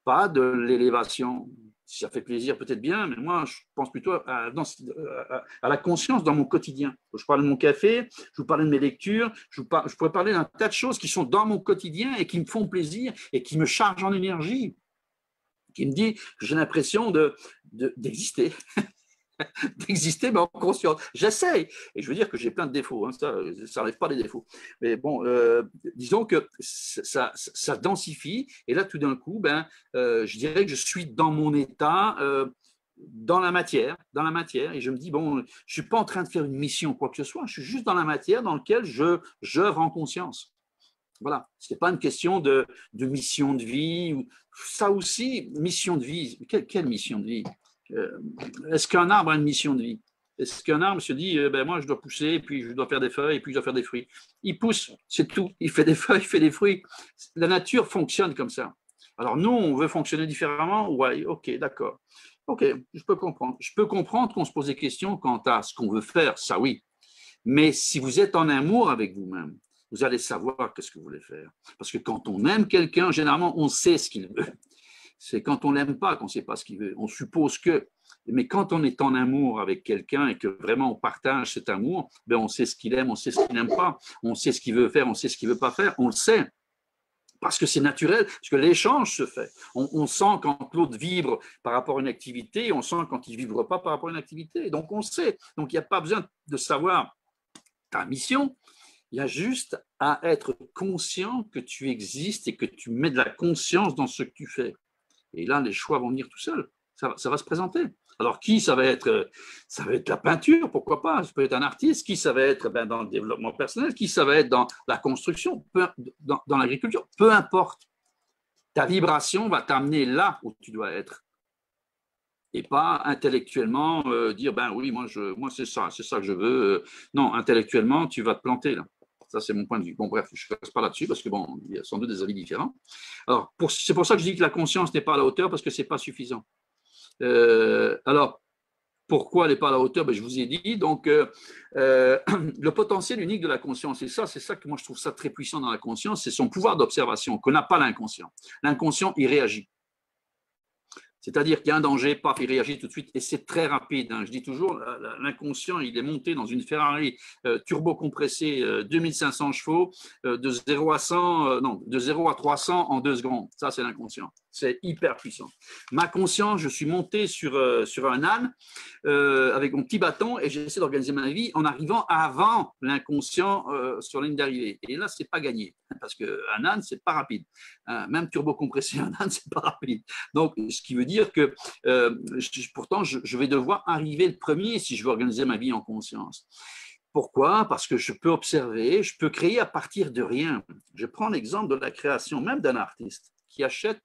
S1: de l'élévation. Si ça fait plaisir, peut-être bien, mais moi, je pense plutôt à la conscience dans mon quotidien. Je parle de mon café, je vous parlais de mes lectures, je pourrais parler d'un tas de choses qui sont dans mon quotidien et qui me font plaisir et qui me chargent en énergie, qui me dit que j'ai l'impression d'exister. D'exister, mais en conscience. J'essaye. Et je veux dire que j'ai plein de défauts. Hein. Ça n'enlève pas les défauts. Mais bon, disons que ça densifie. Et là, tout d'un coup, je dirais que je suis dans mon état, dans la matière. Et je me dis, bon, je ne suis pas en train de faire une mission ou quoi que ce soit. Je suis juste dans la matière dans laquelle je rends conscience. Voilà. Ce n'est pas une question de mission de vie. Ça aussi, mission de vie. Quelle mission de vie? Est-ce qu'un arbre a une mission de vie? Est-ce qu'un arbre se dit, moi je dois pousser, puis je dois faire des feuilles, et puis je dois faire des fruits? Il pousse, c'est tout. Il fait des feuilles, il fait des fruits. La nature fonctionne comme ça. Alors nous, on veut fonctionner différemment? Ouais, ok, d'accord. Ok, je peux comprendre. Je peux comprendre qu'on se pose des questions quant à ce qu'on veut faire, ça oui. Mais si vous êtes en amour avec vous-même, vous allez savoir qu'est-ce que vous voulez faire. Parce que quand on aime quelqu'un, généralement, on sait ce qu'il veut. C'est quand on l'aime pas qu'on ne sait pas ce qu'il veut. On suppose que. Mais quand on est en amour avec quelqu'un et que vraiment on partage cet amour, ben on sait ce qu'il aime, on sait ce qu'il n'aime pas, on sait ce qu'il veut faire, on sait ce qu'il ne veut pas faire, on le sait. Parce que c'est naturel, parce que l'échange se fait. On sent quand l'autre vibre par rapport à une activité, on sent quand il ne vibre pas par rapport à une activité. Donc on sait. Donc il n'y a pas besoin de savoir ta mission. Il y a juste à être conscient que tu existes et que tu mets de la conscience dans ce que tu fais. Et là, les choix vont venir tout seuls. Ça va se présenter. Alors, qui ça va être la peinture, pourquoi pas? Ça peut être un artiste. Qui ça va être dans le développement personnel? Qui ça va être dans la construction? Dans l'agriculture? Peu importe. Ta vibration va t'amener là où tu dois être. Et pas intellectuellement dire, ben oui, moi c'est ça que je veux. Non, intellectuellement, tu vas te planter là. Ça, c'est mon point de vue. Bon, bref, je ne reste pas là-dessus parce que bon, il y a sans doute des avis différents. Alors, c'est pour ça que je dis que la conscience n'est pas à la hauteur parce que ce n'est pas suffisant. Alors, pourquoi elle n'est pas à la hauteur? Ben, je vous ai dit, donc, le potentiel unique de la conscience, et ça, c'est ça que moi je trouve ça très puissant dans la conscience, c'est son pouvoir d'observation, qu'on n'a pas l'inconscient. L'inconscient, il réagit. C'est-à-dire qu'il y a un danger, paf, il réagit tout de suite, et c'est très rapide. Hein. Je dis toujours, l'inconscient, il est monté dans une Ferrari turbo-compressée, 2500 chevaux, de 0 à 100, de 0 à 300 en 2 secondes. Ça, c'est l'inconscient. C'est hyper puissant. Ma conscience, je suis monté sur un âne avec mon petit bâton et j'essaie d'organiser ma vie en arrivant avant l'inconscient sur la ligne d'arrivée. Et là, c'est pas gagné parce qu'un âne, c'est pas rapide. Même turbo-compressé, un âne, c'est pas rapide. Donc, ce qui veut dire que pourtant, je vais devoir arriver le premier si je veux organiser ma vie en conscience. Pourquoi? Parce que je peux observer, je peux créer à partir de rien. Je prends l'exemple de la création même d'un artiste qui achète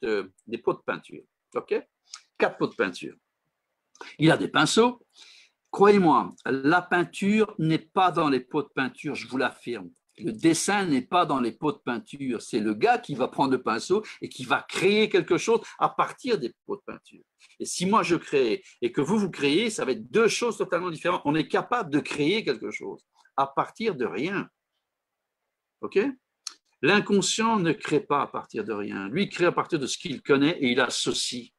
S1: des pots de peinture. OK? 4 pots de peinture. Il a des pinceaux. Croyez-moi, la peinture n'est pas dans les pots de peinture, je vous l'affirme. Le dessin n'est pas dans les pots de peinture. C'est le gars qui va prendre le pinceau et qui va créer quelque chose à partir des pots de peinture. Et si moi je crée et que vous créez, ça va être 2 choses totalement différentes. On est capable de créer quelque chose à partir de rien. OK? L'inconscient ne crée pas à partir de rien. Lui, il crée à partir de ce qu'il connaît et il associe.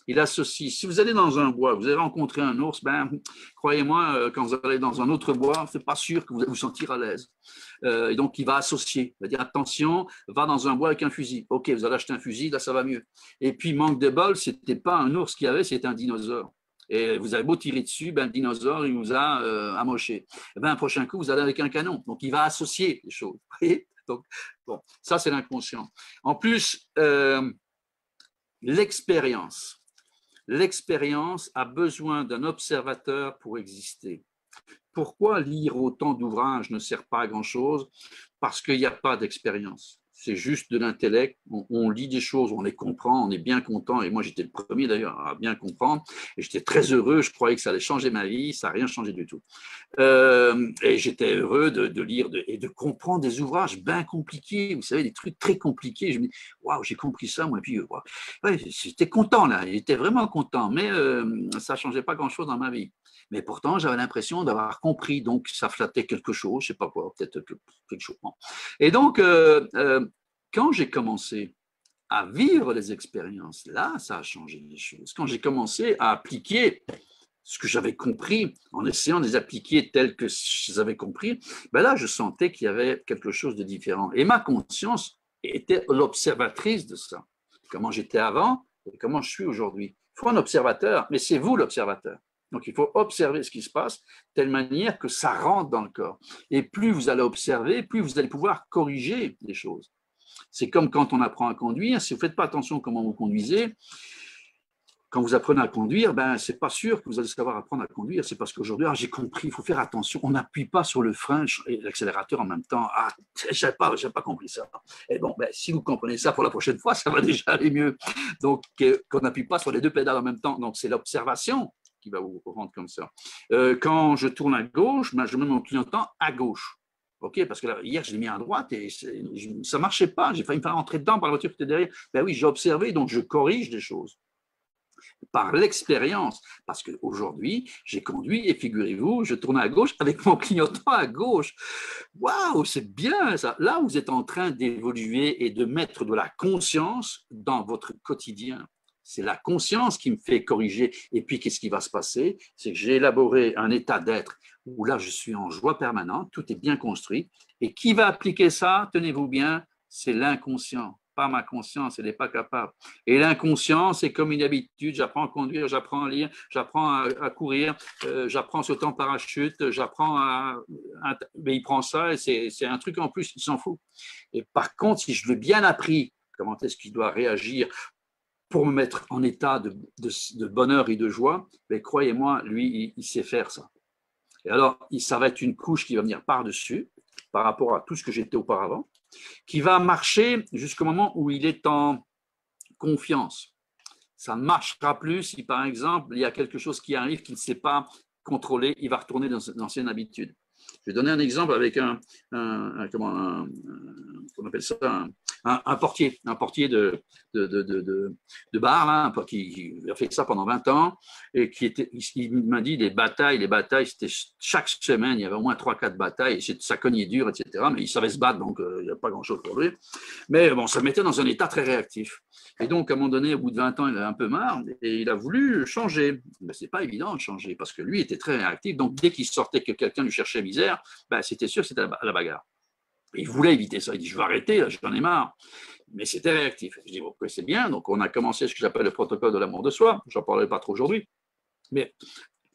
S1: Il associe. Si vous allez dans un bois, vous avez rencontré un ours, ben, croyez-moi, quand vous allez dans un autre bois, c'est pas sûr que vous allez vous sentir à l'aise. Et donc, il va associer. Il va dire, attention, va dans un bois avec un fusil. OK, vous allez acheter un fusil, là, ça va mieux. Et puis, manque de bol, c'était pas un ours qu'il y avait, c'était un dinosaure. Et vous avez beau tirer dessus, ben, le dinosaure, il vous a amoché. Et ben, un prochain coup, vous allez avec un canon. Donc, il va associer les choses. Donc, bon, ça, c'est l'inconscient. En plus, l'expérience a besoin d'un observateur pour exister. Pourquoi lire autant d'ouvrages ne sert pas à grand-chose? Parce qu'il n'y a pas d'expérience. C'est juste de l'intellect. On lit des choses, on les comprend, on est bien content. Et moi, j'étais le premier d'ailleurs à bien comprendre. Et j'étais très heureux. Je croyais que ça allait changer ma vie. Ça n'a rien changé du tout. Et j'étais heureux de lire et de comprendre des ouvrages bien compliqués. Vous savez, des trucs très compliqués. Je me dis, waouh, j'ai compris ça, moi. Et puis, ouais, j'étais content là. J'étais vraiment content. Mais ça ne changeait pas grand-chose dans ma vie. Mais pourtant, j'avais l'impression d'avoir compris. Donc, ça flattait quelque chose. Je ne sais pas quoi, peut-être quelque chose. Et donc, quand j'ai commencé à vivre les expériences, là, ça a changé les choses. Quand j'ai commencé à appliquer ce que j'avais compris, en essayant de les appliquer tels que je les avais compris, ben là, je sentais qu'il y avait quelque chose de différent. Et ma conscience était l'observatrice de ça. Comment j'étais avant et comment je suis aujourd'hui. Il faut un observateur, mais c'est vous l'observateur. Donc, il faut observer ce qui se passe de telle manière que ça rentre dans le corps. Et plus vous allez observer, plus vous allez pouvoir corriger les choses. C'est comme quand on apprend à conduire. Si vous ne faites pas attention à comment vous conduisez, quand vous apprenez à conduire, ben, ce n'est pas sûr que vous allez savoir apprendre à conduire. C'est parce qu'aujourd'hui, j'ai compris, il faut faire attention. On n'appuie pas sur le frein et l'accélérateur en même temps. Ah, je n'ai pas compris ça. Et bon, ben, si vous comprenez ça pour la prochaine fois, ça va déjà aller mieux. Donc, qu'on n'appuie pas sur les 2 pédales en même temps. Donc, c'est l'observation qui va vous rendre comme ça. Quand je tourne à gauche, ben, je mets mon clignotant à gauche. OK, parce que là, hier, je l'ai mis à droite et ça ne marchait pas. J'ai failli me faire rentrer dedans par la voiture qui était derrière. Ben oui, j'ai observé, donc je corrige des choses. par l'expérience. Parce qu'aujourd'hui, j'ai conduit et figurez-vous, je tournais à gauche avec mon clignotant à gauche. Waouh, c'est bien ça. Là, vous êtes en train d'évoluer et de mettre de la conscience dans votre quotidien. C'est la conscience qui me fait corriger. Et puis, qu'est-ce qui va se passer? C'est que j'ai élaboré un état d'être où là, je suis en joie permanente, tout est bien construit. Et qui va appliquer ça? Tenez-vous bien, c'est l'inconscient, pas ma conscience, elle n'est pas capable. Et l'inconscient, c'est comme une habitude, j'apprends à conduire, j'apprends à lire, j'apprends à courir, j'apprends à sauter en parachute, j'apprends mais il prend ça et c'est un truc en plus, il s'en fout. Et par contre, si je l'ai bien appris, comment est-ce qu'il doit réagir pour me mettre en état de bonheur et de joie, mais croyez-moi, lui, il sait faire ça. Et alors, ça va être une couche qui va venir par-dessus, par rapport à tout ce que j'étais auparavant, qui va marcher jusqu'au moment où il est en confiance. Ça ne marchera plus si, par exemple, il y a quelque chose qui arrive qu'il ne sait pas contrôler, il va retourner dans l'ancienne habitude. Je vais donner un exemple avec comment on appelle ça, un portier de bar, là, qui a fait ça pendant 20 ans, et il m'a dit les batailles, c'était chaque semaine, il y avait au moins 3-4 batailles, et ça cognait dur, etc. Mais il savait se battre, donc il n'y a pas grand-chose pour lui. Mais bon, ça me mettait dans un état très réactif. Et donc, à un moment donné, au bout de 20 ans, il avait un peu marre, et il a voulu changer. Mais ce n'est pas évident de changer, parce que lui était très réactif, donc dès qu'il sortait que quelqu'un lui cherchait misère, ben, c'était sûr que c'était à la bagarre. Il voulait éviter ça. Il dit, je vais arrêter, là, j'en ai marre. Mais c'était réactif. Je dis, bon, c'est bien. Donc, on a commencé ce que j'appelle le protocole de l'amour de soi. Je n'en parlerai pas trop aujourd'hui. Mais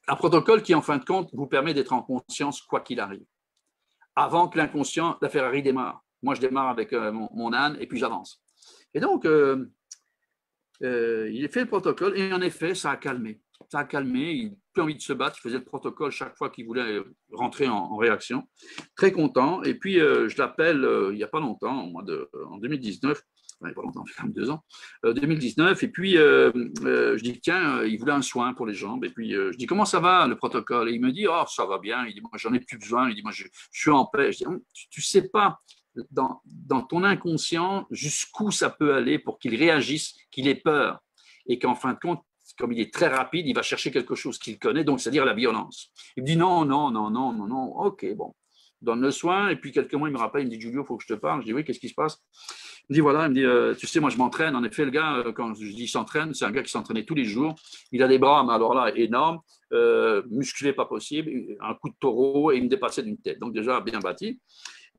S1: un protocole qui, en fin de compte, vous permet d'être en conscience quoi qu'il arrive. Avant que l'inconscient, la Ferrari démarre. Moi, je démarre avec mon âne et puis j'avance. Et donc, il a fait le protocole et en effet, ça a calmé. Ça a calmé, il n'a plus envie de se battre, il faisait le protocole chaque fois qu'il voulait rentrer en réaction. Très content. Et puis, je l'appelle il n'y a pas longtemps, en 2019, pas longtemps, quand même 2 ans, 2019, et puis je dis, tiens, il voulait un soin pour les jambes, et puis je dis, comment ça va le protocole? Et il me dit, oh, ça va bien, il dit, moi, j'en ai plus besoin, il dit, moi, je suis en paix. Je dis, tu ne sais pas, dans ton inconscient, jusqu'où ça peut aller pour qu'il réagisse, qu'il ait peur, et qu'en fin de compte, comme il est très rapide, il va chercher quelque chose qu'il connaît, donc c'est-à-dire la violence. Il me dit non, ok, bon, donne le soin, et puis quelques mois, il me rappelle, il me dit, Giulio, il faut que je te parle. Je dis, oui, qu'est-ce qui se passe? Il me dit, voilà, il me dit, tu sais, moi, je m'entraîne. En effet, le gars, quand je dis s'entraîne, c'est un gars qui s'entraînait tous les jours. Il a des bras, mais alors là, énormes, musclés, pas possible, un coup de taureau, et il me dépassait d'une tête. Donc déjà, bien bâti.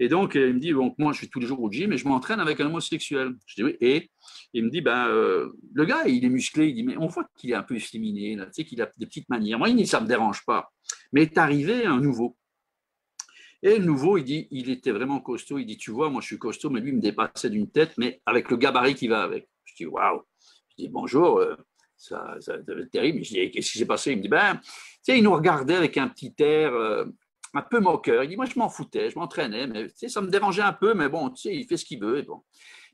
S1: Et donc, il me dit, donc, moi, je suis tous les jours au gym et je m'entraîne avec un homosexuel. Je dis, oui, et il me dit, le gars, il est musclé. Il dit, mais on voit qu'il est un peu efféminé, là, tu sais, qu'il a des petites manières. Moi, il dit, ça ne me dérange pas. Mais est arrivé un nouveau. Et le nouveau, il dit, il était vraiment costaud. Il dit, tu vois, moi, je suis costaud, mais lui, il me dépassait d'une tête, mais avec le gabarit qui va avec. Je dis, waouh. Je dis, bonjour, ça terrible. Je dis, qu'est-ce qui s'est passé? Il me dit, tu sais, il nous regardait avec un petit air un peu moqueur. Il dit, moi, je m'en foutais, je m'entraînais, mais tu sais, ça me dérangeait un peu, mais bon, tu sais, il fait ce qu'il veut. Et bon.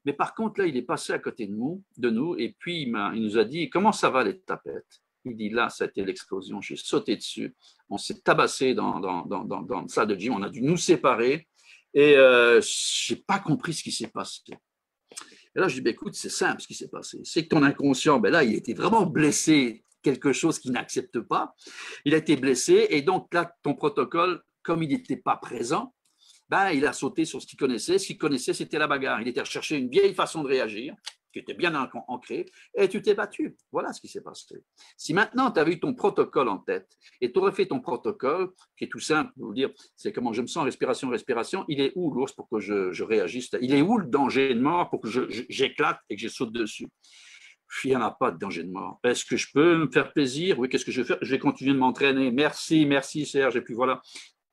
S1: Mais par contre, là, il est passé à côté de nous et puis il nous a dit, comment ça va les tapettes? Il dit, là, ça a été l'explosion. J'ai sauté dessus. On s'est tabassé dans la salle de gym. On a dû nous séparer et je n'ai pas compris ce qui s'est passé. Et là, je dis, écoute, c'est simple ce qui s'est passé. C'est que ton inconscient, là, il était vraiment blessé, quelque chose qu'il n'accepte pas. Il a été blessé et donc là, ton protocole, comme il n'était pas présent, il a sauté sur ce qu'il connaissait. Ce qu'il connaissait, c'était la bagarre. Il était recherché une vieille façon de réagir, qui était bien ancrée, et tu t'es battu. Voilà ce qui s'est passé. Si maintenant, tu avais eu ton protocole en tête, et tu aurais fait ton protocole, qui est tout simple, vous dire, c'est comment je me sens, respiration, il est où l'ours pour que je réagisse? Il est où le danger de mort pour que j'éclate et que je saute dessus? Il n'y en a pas de danger de mort. Est-ce que je peux me faire plaisir? Oui, qu'est-ce que je vais faire? Je vais continuer de m'entraîner. Merci Serge, et puis voilà.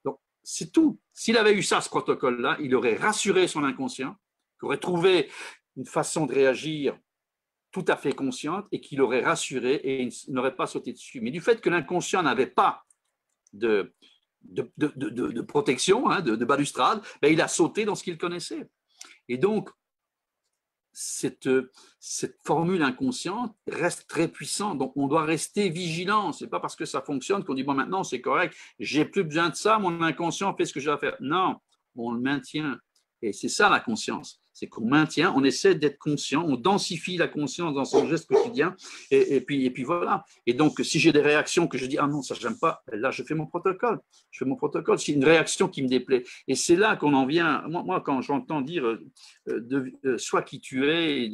S1: Donc, c'est tout. S'il avait eu ça, ce protocole-là, il aurait rassuré son inconscient, qu'il aurait trouvé une façon de réagir tout à fait consciente et qu'il aurait rassuré et il n'aurait pas sauté dessus. Mais du fait que l'inconscient n'avait pas de protection, de balustrade, il a sauté dans ce qu'il connaissait. Et donc, cette formule inconsciente reste très puissante. Donc, on doit rester vigilant. Ce n'est pas parce que ça fonctionne qu'on dit, bon, maintenant, c'est correct, j'ai plus besoin de ça, mon inconscient fait ce que j'ai à faire. Non, on le maintient. Et c'est ça la conscience. C'est qu'on maintient, on essaie d'être conscient, on densifie la conscience dans son geste quotidien, et puis voilà. Et donc, si j'ai des réactions que je dis, ah non, ça, j'aime pas, là, je fais mon protocole. Je fais mon protocole. C'est une réaction qui me déplaît. Et c'est là qu'on en vient. Moi quand j'entends dire sois qui tu es,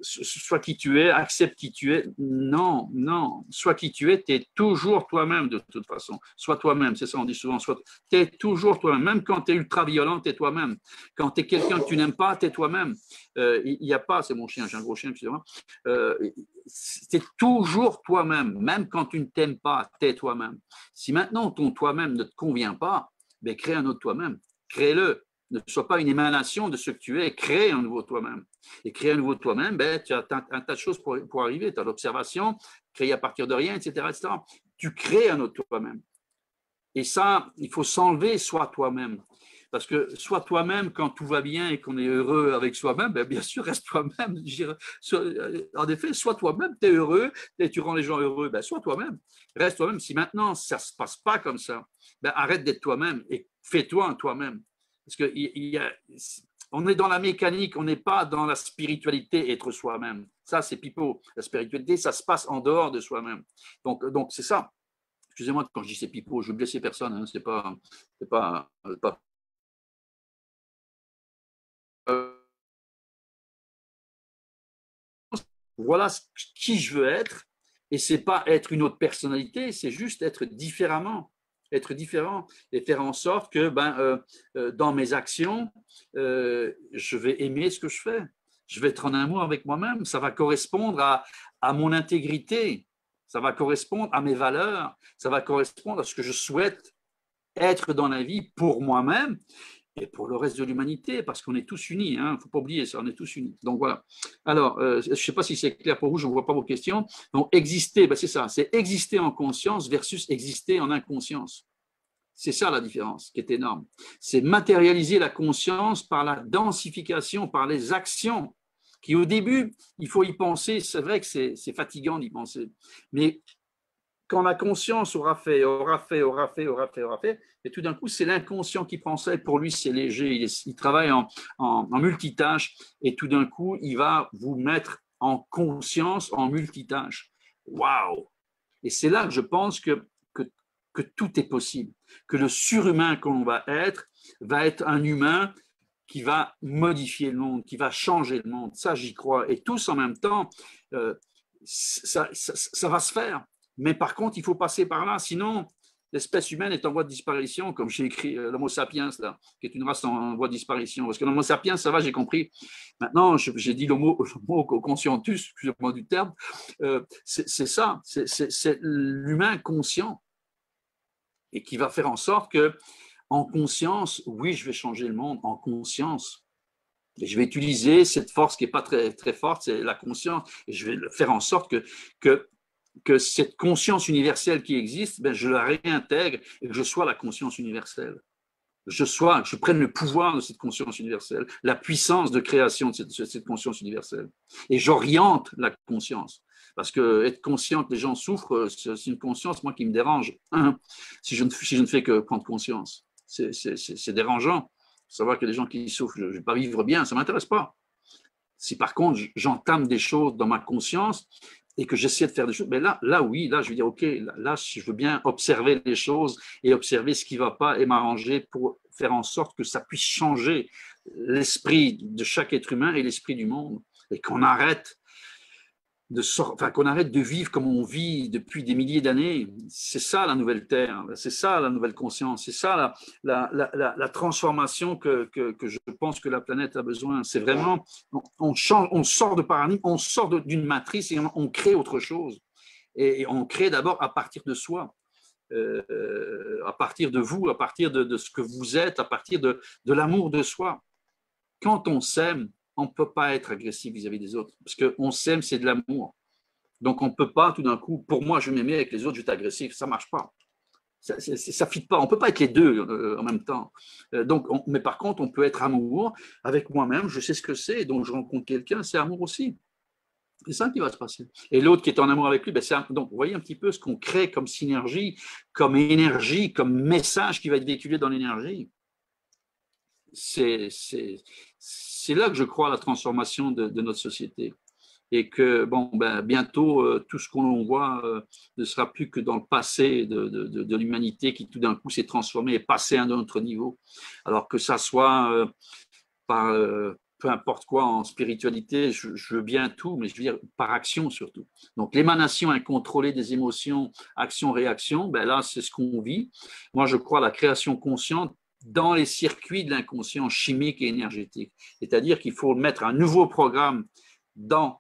S1: sois qui tu es, accepte qui tu es. Non, non. Sois qui tu es, tu es toujours toi-même de toute façon. Sois toi-même, c'est ça, on dit souvent. Tu es toujours toi-même. Même quand tu es ultra violent, tu es toi-même. Quand tu es quelqu'un que tu n'aimes pas, tu es toi-même. Il n'y a pas, c'est mon chien, j'ai un gros chien, excusez-moi. C'est toujours toi-même. Même quand tu ne t'aimes pas, tu es toi-même. Si maintenant ton toi-même ne te convient pas, ben, crée un autre toi-même. Crée-le. Ne sois pas une émanation de ce que tu es, crée un nouveau toi-même. Et créer un nouveau toi-même, ben, tu as un tas de choses pour arriver. Tu as l'observation, créer à partir de rien, etc., etc. Tu crées un autre toi-même. Et ça, il faut s'enlever, sois toi-même. Parce que sois toi-même quand tout va bien et qu'on est heureux avec soi-même, ben bien sûr, reste toi-même. En effet, sois toi-même, tu es heureux, et tu rends les gens heureux, ben sois toi-même. Reste toi-même. Si maintenant, ça ne se passe pas comme ça, ben arrête d'être toi-même et fais-toi un toi-même. Parce qu'on est dans la mécanique, on n'est pas dans la spiritualité, être soi-même. Ça, c'est pipeau. La spiritualité, ça se passe en dehors de soi-même. Donc c'est ça. Excusez-moi, quand je dis c'est pipeau, je veux blesser personne. Hein, c'est pas voilà qui je veux être. Et c'est pas être une autre personnalité, c'est juste être différemment. Être différent et faire en sorte que dans mes actions, je vais aimer ce que je fais. Je vais être en amour avec moi-même. Ça va correspondre à mon intégrité. Ça va correspondre à mes valeurs. Ça va correspondre à ce que je souhaite être dans la vie pour moi-même et pour le reste de l'humanité, parce qu'on est tous unis. Il ne faut pas oublier ça, on est tous unis. Donc voilà. Alors, je ne sais pas si c'est clair pour vous, je ne vois pas vos questions. Donc, exister, c'est ça, c'est exister en conscience versus exister en inconscience. C'est ça la différence qui est énorme. C'est matérialiser la conscience par la densification, par les actions, qui au début, il faut y penser. C'est vrai que c'est fatigant d'y penser. Mais quand la conscience aura fait, et tout d'un coup, c'est l'inconscient qui prend ça, et pour lui, c'est léger, il travaille en multitâche, et tout d'un coup, il va vous mettre en conscience, en multitâche. Waouh! Et c'est là que je pense que tout est possible, que le surhumain qu'on va être un humain qui va modifier le monde, qui va changer le monde. Ça, j'y crois. Et tous en même temps, ça va se faire. Mais par contre, il faut passer par là, sinon l'espèce humaine est en voie de disparition, comme j'ai écrit l'Homo sapiens, là, qui est une race en voie de disparition. Parce que l'Homo sapiens, ça va, j'ai compris. Maintenant, j'ai dit l'Homo conscientus, excusez-moi du terme, c'est ça, c'est l'humain conscient et qui va faire en sorte que, en conscience, oui, je vais changer le monde, en conscience. Et je vais utiliser cette force qui n'est pas très, très forte, c'est la conscience, et je vais faire en sorte que cette conscience universelle qui existe, je la réintègre et que je sois la conscience universelle. Je prenne le pouvoir de cette conscience universelle, la puissance de création de cette conscience universelle. Et j'oriente la conscience. Parce que être conscient que les gens souffrent, c'est une conscience, moi, qui me dérange. Si je ne fais que prendre conscience. C'est dérangeant. Savoir que les gens qui souffrent, je ne vais pas vivre bien, ça ne m'intéresse pas. Si par contre, j'entame des choses dans ma conscience et que j'essaie de faire des choses, là, oui, là, je vais dire, OK, là, je veux bien observer les choses et observer ce qui ne va pas et m'arranger pour faire en sorte que ça puisse changer l'esprit de chaque être humain et l'esprit du monde. Et qu'on arrête qu'on arrête de vivre comme on vit depuis des milliers d'années. C'est ça la nouvelle Terre, c'est ça la nouvelle conscience, c'est ça la transformation que je pense que la planète a besoin. C'est vraiment, on change, on sort de paradigme, on sort d'une matrice et on crée autre chose. Et on crée d'abord à partir de soi. À partir de vous, à partir de ce que vous êtes, à partir de l'amour de soi. Quand on s'aime, on ne peut pas être agressif vis-à-vis des autres, parce qu'on s'aime, c'est de l'amour. Donc, on ne peut pas, tout d'un coup, pour moi, je vais m'aimer avec les autres, je vais être agressif. Ça ne marche pas. Ça ne fit pas. On ne peut pas être les deux en même temps. Mais par contre, on peut être amour avec moi-même. Je sais ce que c'est. Donc, je rencontre quelqu'un, c'est amour aussi. C'est ça qui va se passer. Et l'autre qui est en amour avec lui, donc, vous voyez un petit peu ce qu'on crée comme synergie, comme énergie, comme message qui va être véhiculé dans l'énergie. c'est là que je crois à la transformation de notre société. Et que bon, ben, bientôt, tout ce qu'on voit ne sera plus que dans le passé de l'humanité qui tout d'un coup s'est transformée et passé à un autre niveau. Alors que ça soit par peu importe quoi en spiritualité, je veux bien tout, mais je veux dire par action surtout. Donc l'émanation incontrôlée des émotions, action-réaction, ben là c'est ce qu'on vit. Moi je crois à la création consciente dans les circuits de l'inconscient chimique et énergétique. C'est-à-dire qu'il faut mettre un nouveau programme dans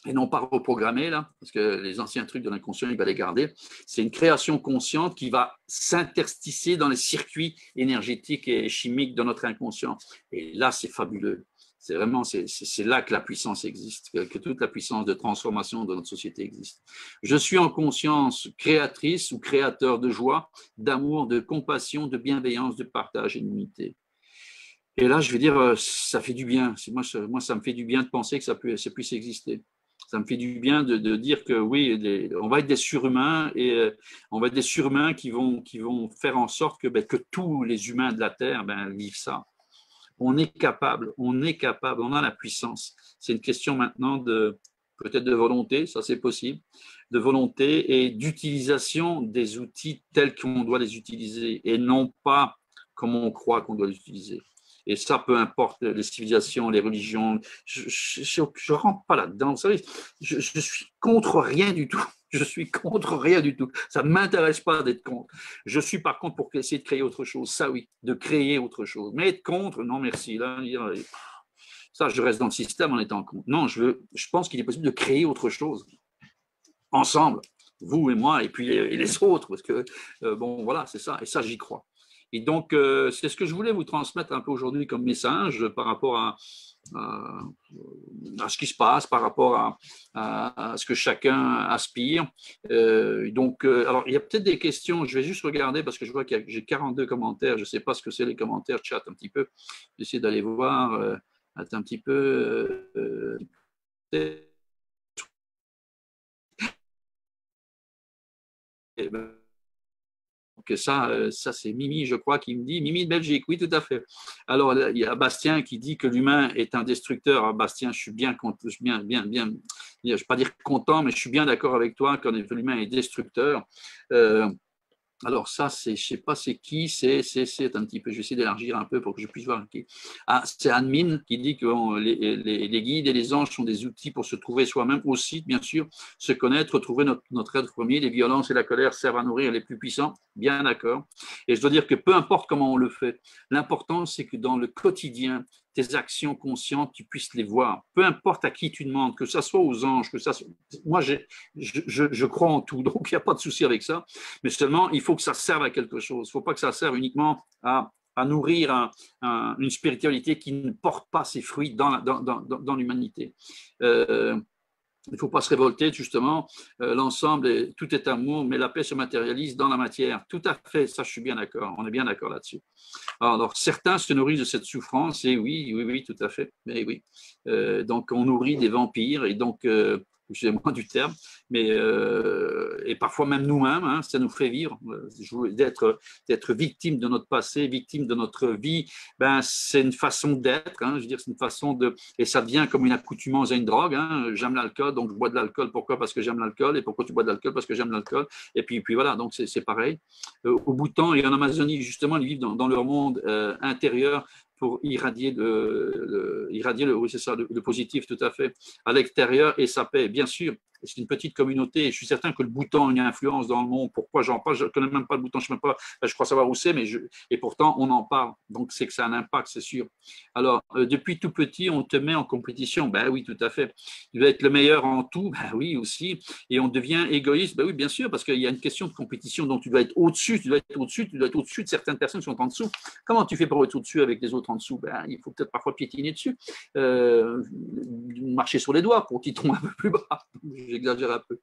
S1: et non pas reprogrammer, là, parce que les anciens trucs de l'inconscient, il va les garder. C'est une création consciente qui va s'intersticer dans les circuits énergétiques et chimiques de notre inconscient. Et là, c'est fabuleux. C'est vraiment, c'est là que la puissance existe, que toute la puissance de transformation de notre société existe. Je suis en conscience créatrice ou créateur de joie, d'amour, de compassion, de bienveillance, de partage et d'unité. Et là, je vais dire, ça fait du bien. Moi, ça me fait du bien de penser que ça puisse exister. Ça me fait du bien de dire que oui, on va être des surhumains et on va être des surhumains qui vont faire en sorte que tous les humains de la Terre vivent ça. On est capable, on a la puissance. C'est une question maintenant peut-être de volonté, ça c'est possible, de volonté et d'utilisation des outils tels qu'on doit les utiliser et non pas comme on croit qu'on doit les utiliser. Et ça, peu importe les civilisations, les religions, je ne rentre pas là-dedans. Vous savez, je suis contre rien du tout. Je suis contre rien du tout. Ça ne m'intéresse pas d'être contre. Je suis par contre pour essayer de créer autre chose. Ça, oui, de créer autre chose. Mais être contre, non merci. Là, ça, je reste dans le système en étant contre. Non, je pense qu'il est possible de créer autre chose. Ensemble, vous et moi, et puis les autres. Parce que, bon, voilà, c'est ça. Et ça, j'y crois. Et donc, c'est ce que je voulais vous transmettre un peu aujourd'hui comme message par rapport à ce qui se passe, par rapport à ce que chacun aspire. Alors, il y a peut-être des questions, je vais juste regarder parce que je vois que j'ai 42 commentaires, je ne sais pas ce que c'est les commentaires, chat un petit peu, j'essaie d'aller voir, un petit peu. Que ça c'est Mimi, je crois, qui me dit, Mimi de Belgique, oui, tout à fait. Alors, il y a Bastien qui dit que l'humain est un destructeur. Alors, Bastien, je suis bien, je ne vais pas dire content, mais je suis bien d'accord avec toi quand l'humain est destructeur. Alors ça, je ne sais pas c'est qui, c'est un petit peu, je vais essayer d'élargir un peu pour que je puisse voir qui. Ah, c'est Anne qui dit que les guides et les anges sont des outils pour se trouver soi-même aussi, bien sûr, se connaître, retrouver notre être premier. Les violences et la colère servent à nourrir les plus puissants, bien d'accord. Et je dois dire que peu importe comment on le fait, l'important c'est que dans le quotidien, tes actions conscientes, tu puisses les voir. Peu importe à qui tu demandes, que ça soit aux anges, que ça soit... Moi, je crois en tout, donc il n'y a pas de souci avec ça. Mais seulement, il faut que ça serve à quelque chose. Il ne faut pas que ça serve uniquement à nourrir une spiritualité qui ne porte pas ses fruits dans l'humanité. Il ne faut pas se révolter, justement. L'ensemble, tout est amour, mais la paix se matérialise dans la matière. Tout à fait, ça, je suis bien d'accord. On est bien d'accord là-dessus. Alors, certains se nourrissent de cette souffrance, et oui, tout à fait. Mais oui. Donc, on nourrit des vampires, et donc, excusez-moi du terme, mais et parfois même nous-mêmes, hein, ça nous fait vivre. D'être victime de notre passé, victime de notre vie, c'est une façon d'être, hein, je veux dire, c'est une façon de... Et ça devient comme une accoutumance à une drogue. Hein. J'aime l'alcool, donc je bois de l'alcool. Pourquoi? Parce que j'aime l'alcool. Et pourquoi tu bois de l'alcool? Parce que j'aime l'alcool. Et puis voilà, donc c'est pareil. Au Bhoutan et en Amazonie, justement, ils vivent dans leur monde intérieur pour irradier oui, c'est ça, le positif, tout à fait, à l'extérieur et sa paix. Bien sûr, c'est une petite communauté. Je suis certain que le Bhoutan a une influence dans le monde. Pourquoi j'en parle? Je ne connais même pas le Bhoutan, je crois savoir où c'est, et pourtant on en parle. Donc c'est que ça a un impact, c'est sûr. Alors, depuis tout petit, on te met en compétition. Ben oui, tout à fait. Tu dois être le meilleur en tout. Ben oui, aussi. Et on devient égoïste. Ben oui, bien sûr, parce qu'il y a une question de compétition dont tu dois être au-dessus. Tu dois être au-dessus de certaines personnes qui sont en dessous. Comment tu fais pour être au-dessus avec les autres en dessous? Ben, il faut peut-être parfois piétiner dessus, marcher sur les doigts pour qu'ils tombent un peu plus bas. J'exagère un peu.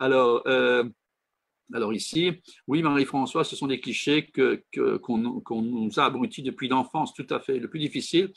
S1: Alors ici, oui, Marie-François, ce sont des clichés qu'on nous a abrutis depuis l'enfance, tout à fait. Le plus difficile,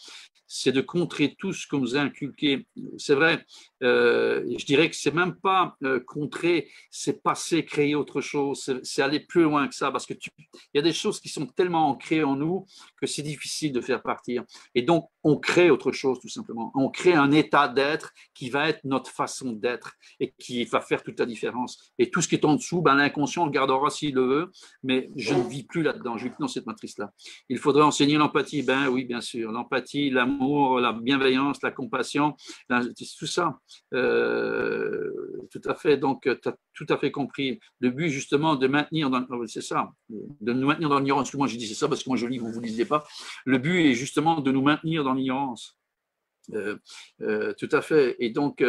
S1: c'est de contrer tout ce qu'on nous a inculqué. C'est vrai, je dirais que c'est même pas contrer, c'est passer, créer autre chose, c'est aller plus loin que ça, parce que il y a des choses qui sont tellement ancrées en nous que c'est difficile de faire partir. Et donc, on crée autre chose, tout simplement. On crée un état d'être qui va être notre façon d'être et qui va faire toute la différence. Et tout ce qui est en dessous, ben, l'inconscient le gardera s'il le veut, mais je ne vis plus là-dedans, je vis plus dans cette matrice-là. Il faudrait enseigner l'empathie, ben oui, bien sûr, l'empathie, l'amour, la bienveillance, la compassion, tout ça. Tout à fait, donc tu as tout à fait compris. Le but, justement, de maintenir, c'est ça, de nous maintenir dans l'ignorance. Moi, je dis c'est ça parce que moi, je lis, vous ne vous lisez pas. Le but est justement de nous maintenir dans l'ignorance. Tout à fait. Et donc,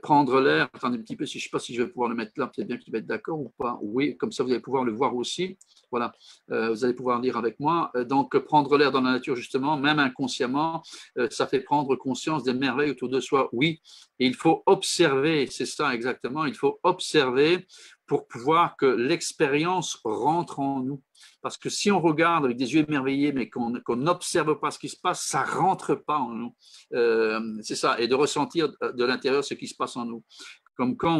S1: prendre l'air, attendez un petit peu, je ne sais pas si je vais pouvoir le mettre là, peut-être bien qu'il va être d'accord ou pas. Oui, comme ça, vous allez pouvoir le voir aussi. Voilà, vous allez pouvoir lire avec moi. Donc, prendre l'air dans la nature, justement, même inconsciemment, ça fait prendre conscience des merveilles autour de soi. Oui, et il faut observer, c'est ça exactement, il faut observer pour pouvoir que l'expérience rentre en nous. Parce que si on regarde avec des yeux émerveillés, mais qu'on n'observe pas ce qui se passe, ça ne rentre pas en nous. C'est ça, et de ressentir de l'intérieur ce qui se passe en nous. Comme quand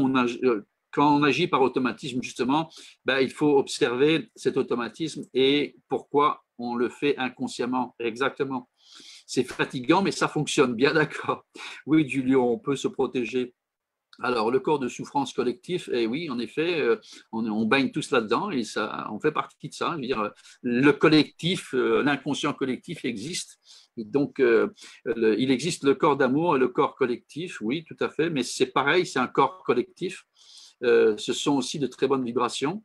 S1: on agit par automatisme, justement, ben, il faut observer cet automatisme et pourquoi on le fait inconsciemment. Exactement. C'est fatigant, mais ça fonctionne bien, d'accord. Oui, Julien, on peut se protéger. Alors, le corps de souffrance collectif, et oui, en effet, on baigne tous là-dedans et ça, on fait partie de ça. Je veux dire, le collectif, l'inconscient collectif existe. Et donc, il existe le corps d'amour et le corps collectif, oui, tout à fait, mais c'est pareil, c'est un corps collectif. Ce sont aussi de très bonnes vibrations.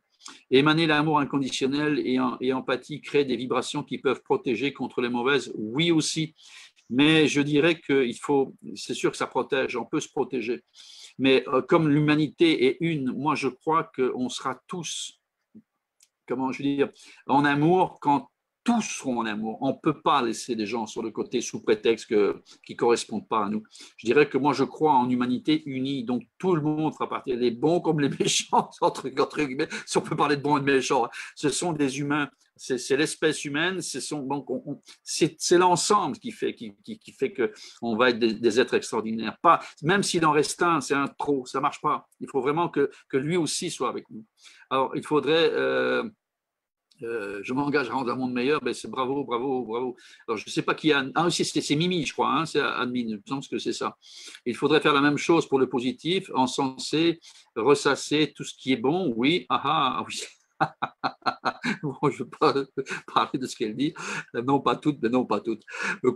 S1: Émaner l'amour inconditionnel et empathie crée des vibrations qui peuvent protéger contre les mauvaises, oui aussi. Mais je dirais qu'il faut, c'est sûr que ça protège, on peut se protéger. Mais comme l'humanité est une, moi je crois qu'on sera tous, comment je veux dire, en amour quand tous seront en amour. On ne peut pas laisser des gens sur le côté sous prétexte qui ne correspondent pas à nous. Je dirais que moi je crois en humanité unie, donc tout le monde fera partie, les bons comme les méchants, entre guillemets, si on peut parler de bons et de méchants. Ce sont des humains. C'est l'espèce humaine, c'est l'ensemble qui fait qu'on va être des êtres extraordinaires. Pas, même s'il en reste un, c'est un trop, ça ne marche pas. Il faut vraiment que lui aussi soit avec nous. Alors, il faudrait, je m'engage à rendre un monde meilleur, ben c'est bravo, bravo, bravo. Alors, je ne sais pas qui a. Ah, c'est Mimi, je crois, hein, c'est admin, je pense que c'est ça. Il faudrait faire la même chose pour le positif, encenser, ressasser tout ce qui est bon, oui, ah, oui. Bon, je ne veux pas parler de ce qu'elle dit. Non, pas toutes, mais non, pas toutes.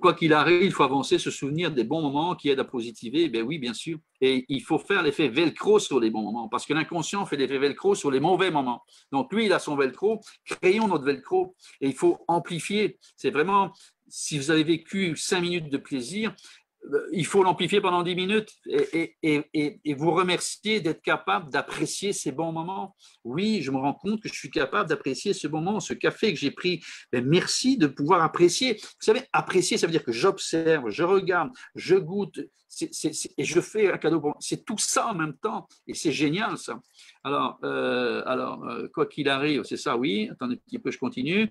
S1: Quoi qu'il arrive, il faut avancer, se souvenir des bons moments qui aident à positiver. Ben oui, bien sûr. Et il faut faire l'effet velcro sur les bons moments, parce que l'inconscient fait l'effet velcro sur les mauvais moments. Donc lui, il a son velcro. Créons notre velcro. Et il faut amplifier. C'est vraiment, si vous avez vécu 5 minutes de plaisir, il faut l'amplifier pendant 10 minutes et vous remercier d'être capable d'apprécier ces bons moments. Oui, je me rends compte que je suis capable d'apprécier ce moment, ce café que j'ai pris. Mais merci de pouvoir apprécier. Vous savez, apprécier, ça veut dire que j'observe, je regarde, je goûte et je fais un cadeau pour moi. C'est tout ça en même temps et c'est génial ça. Alors, quoi qu'il arrive, c'est ça, oui. Attendez un petit peu, je continue.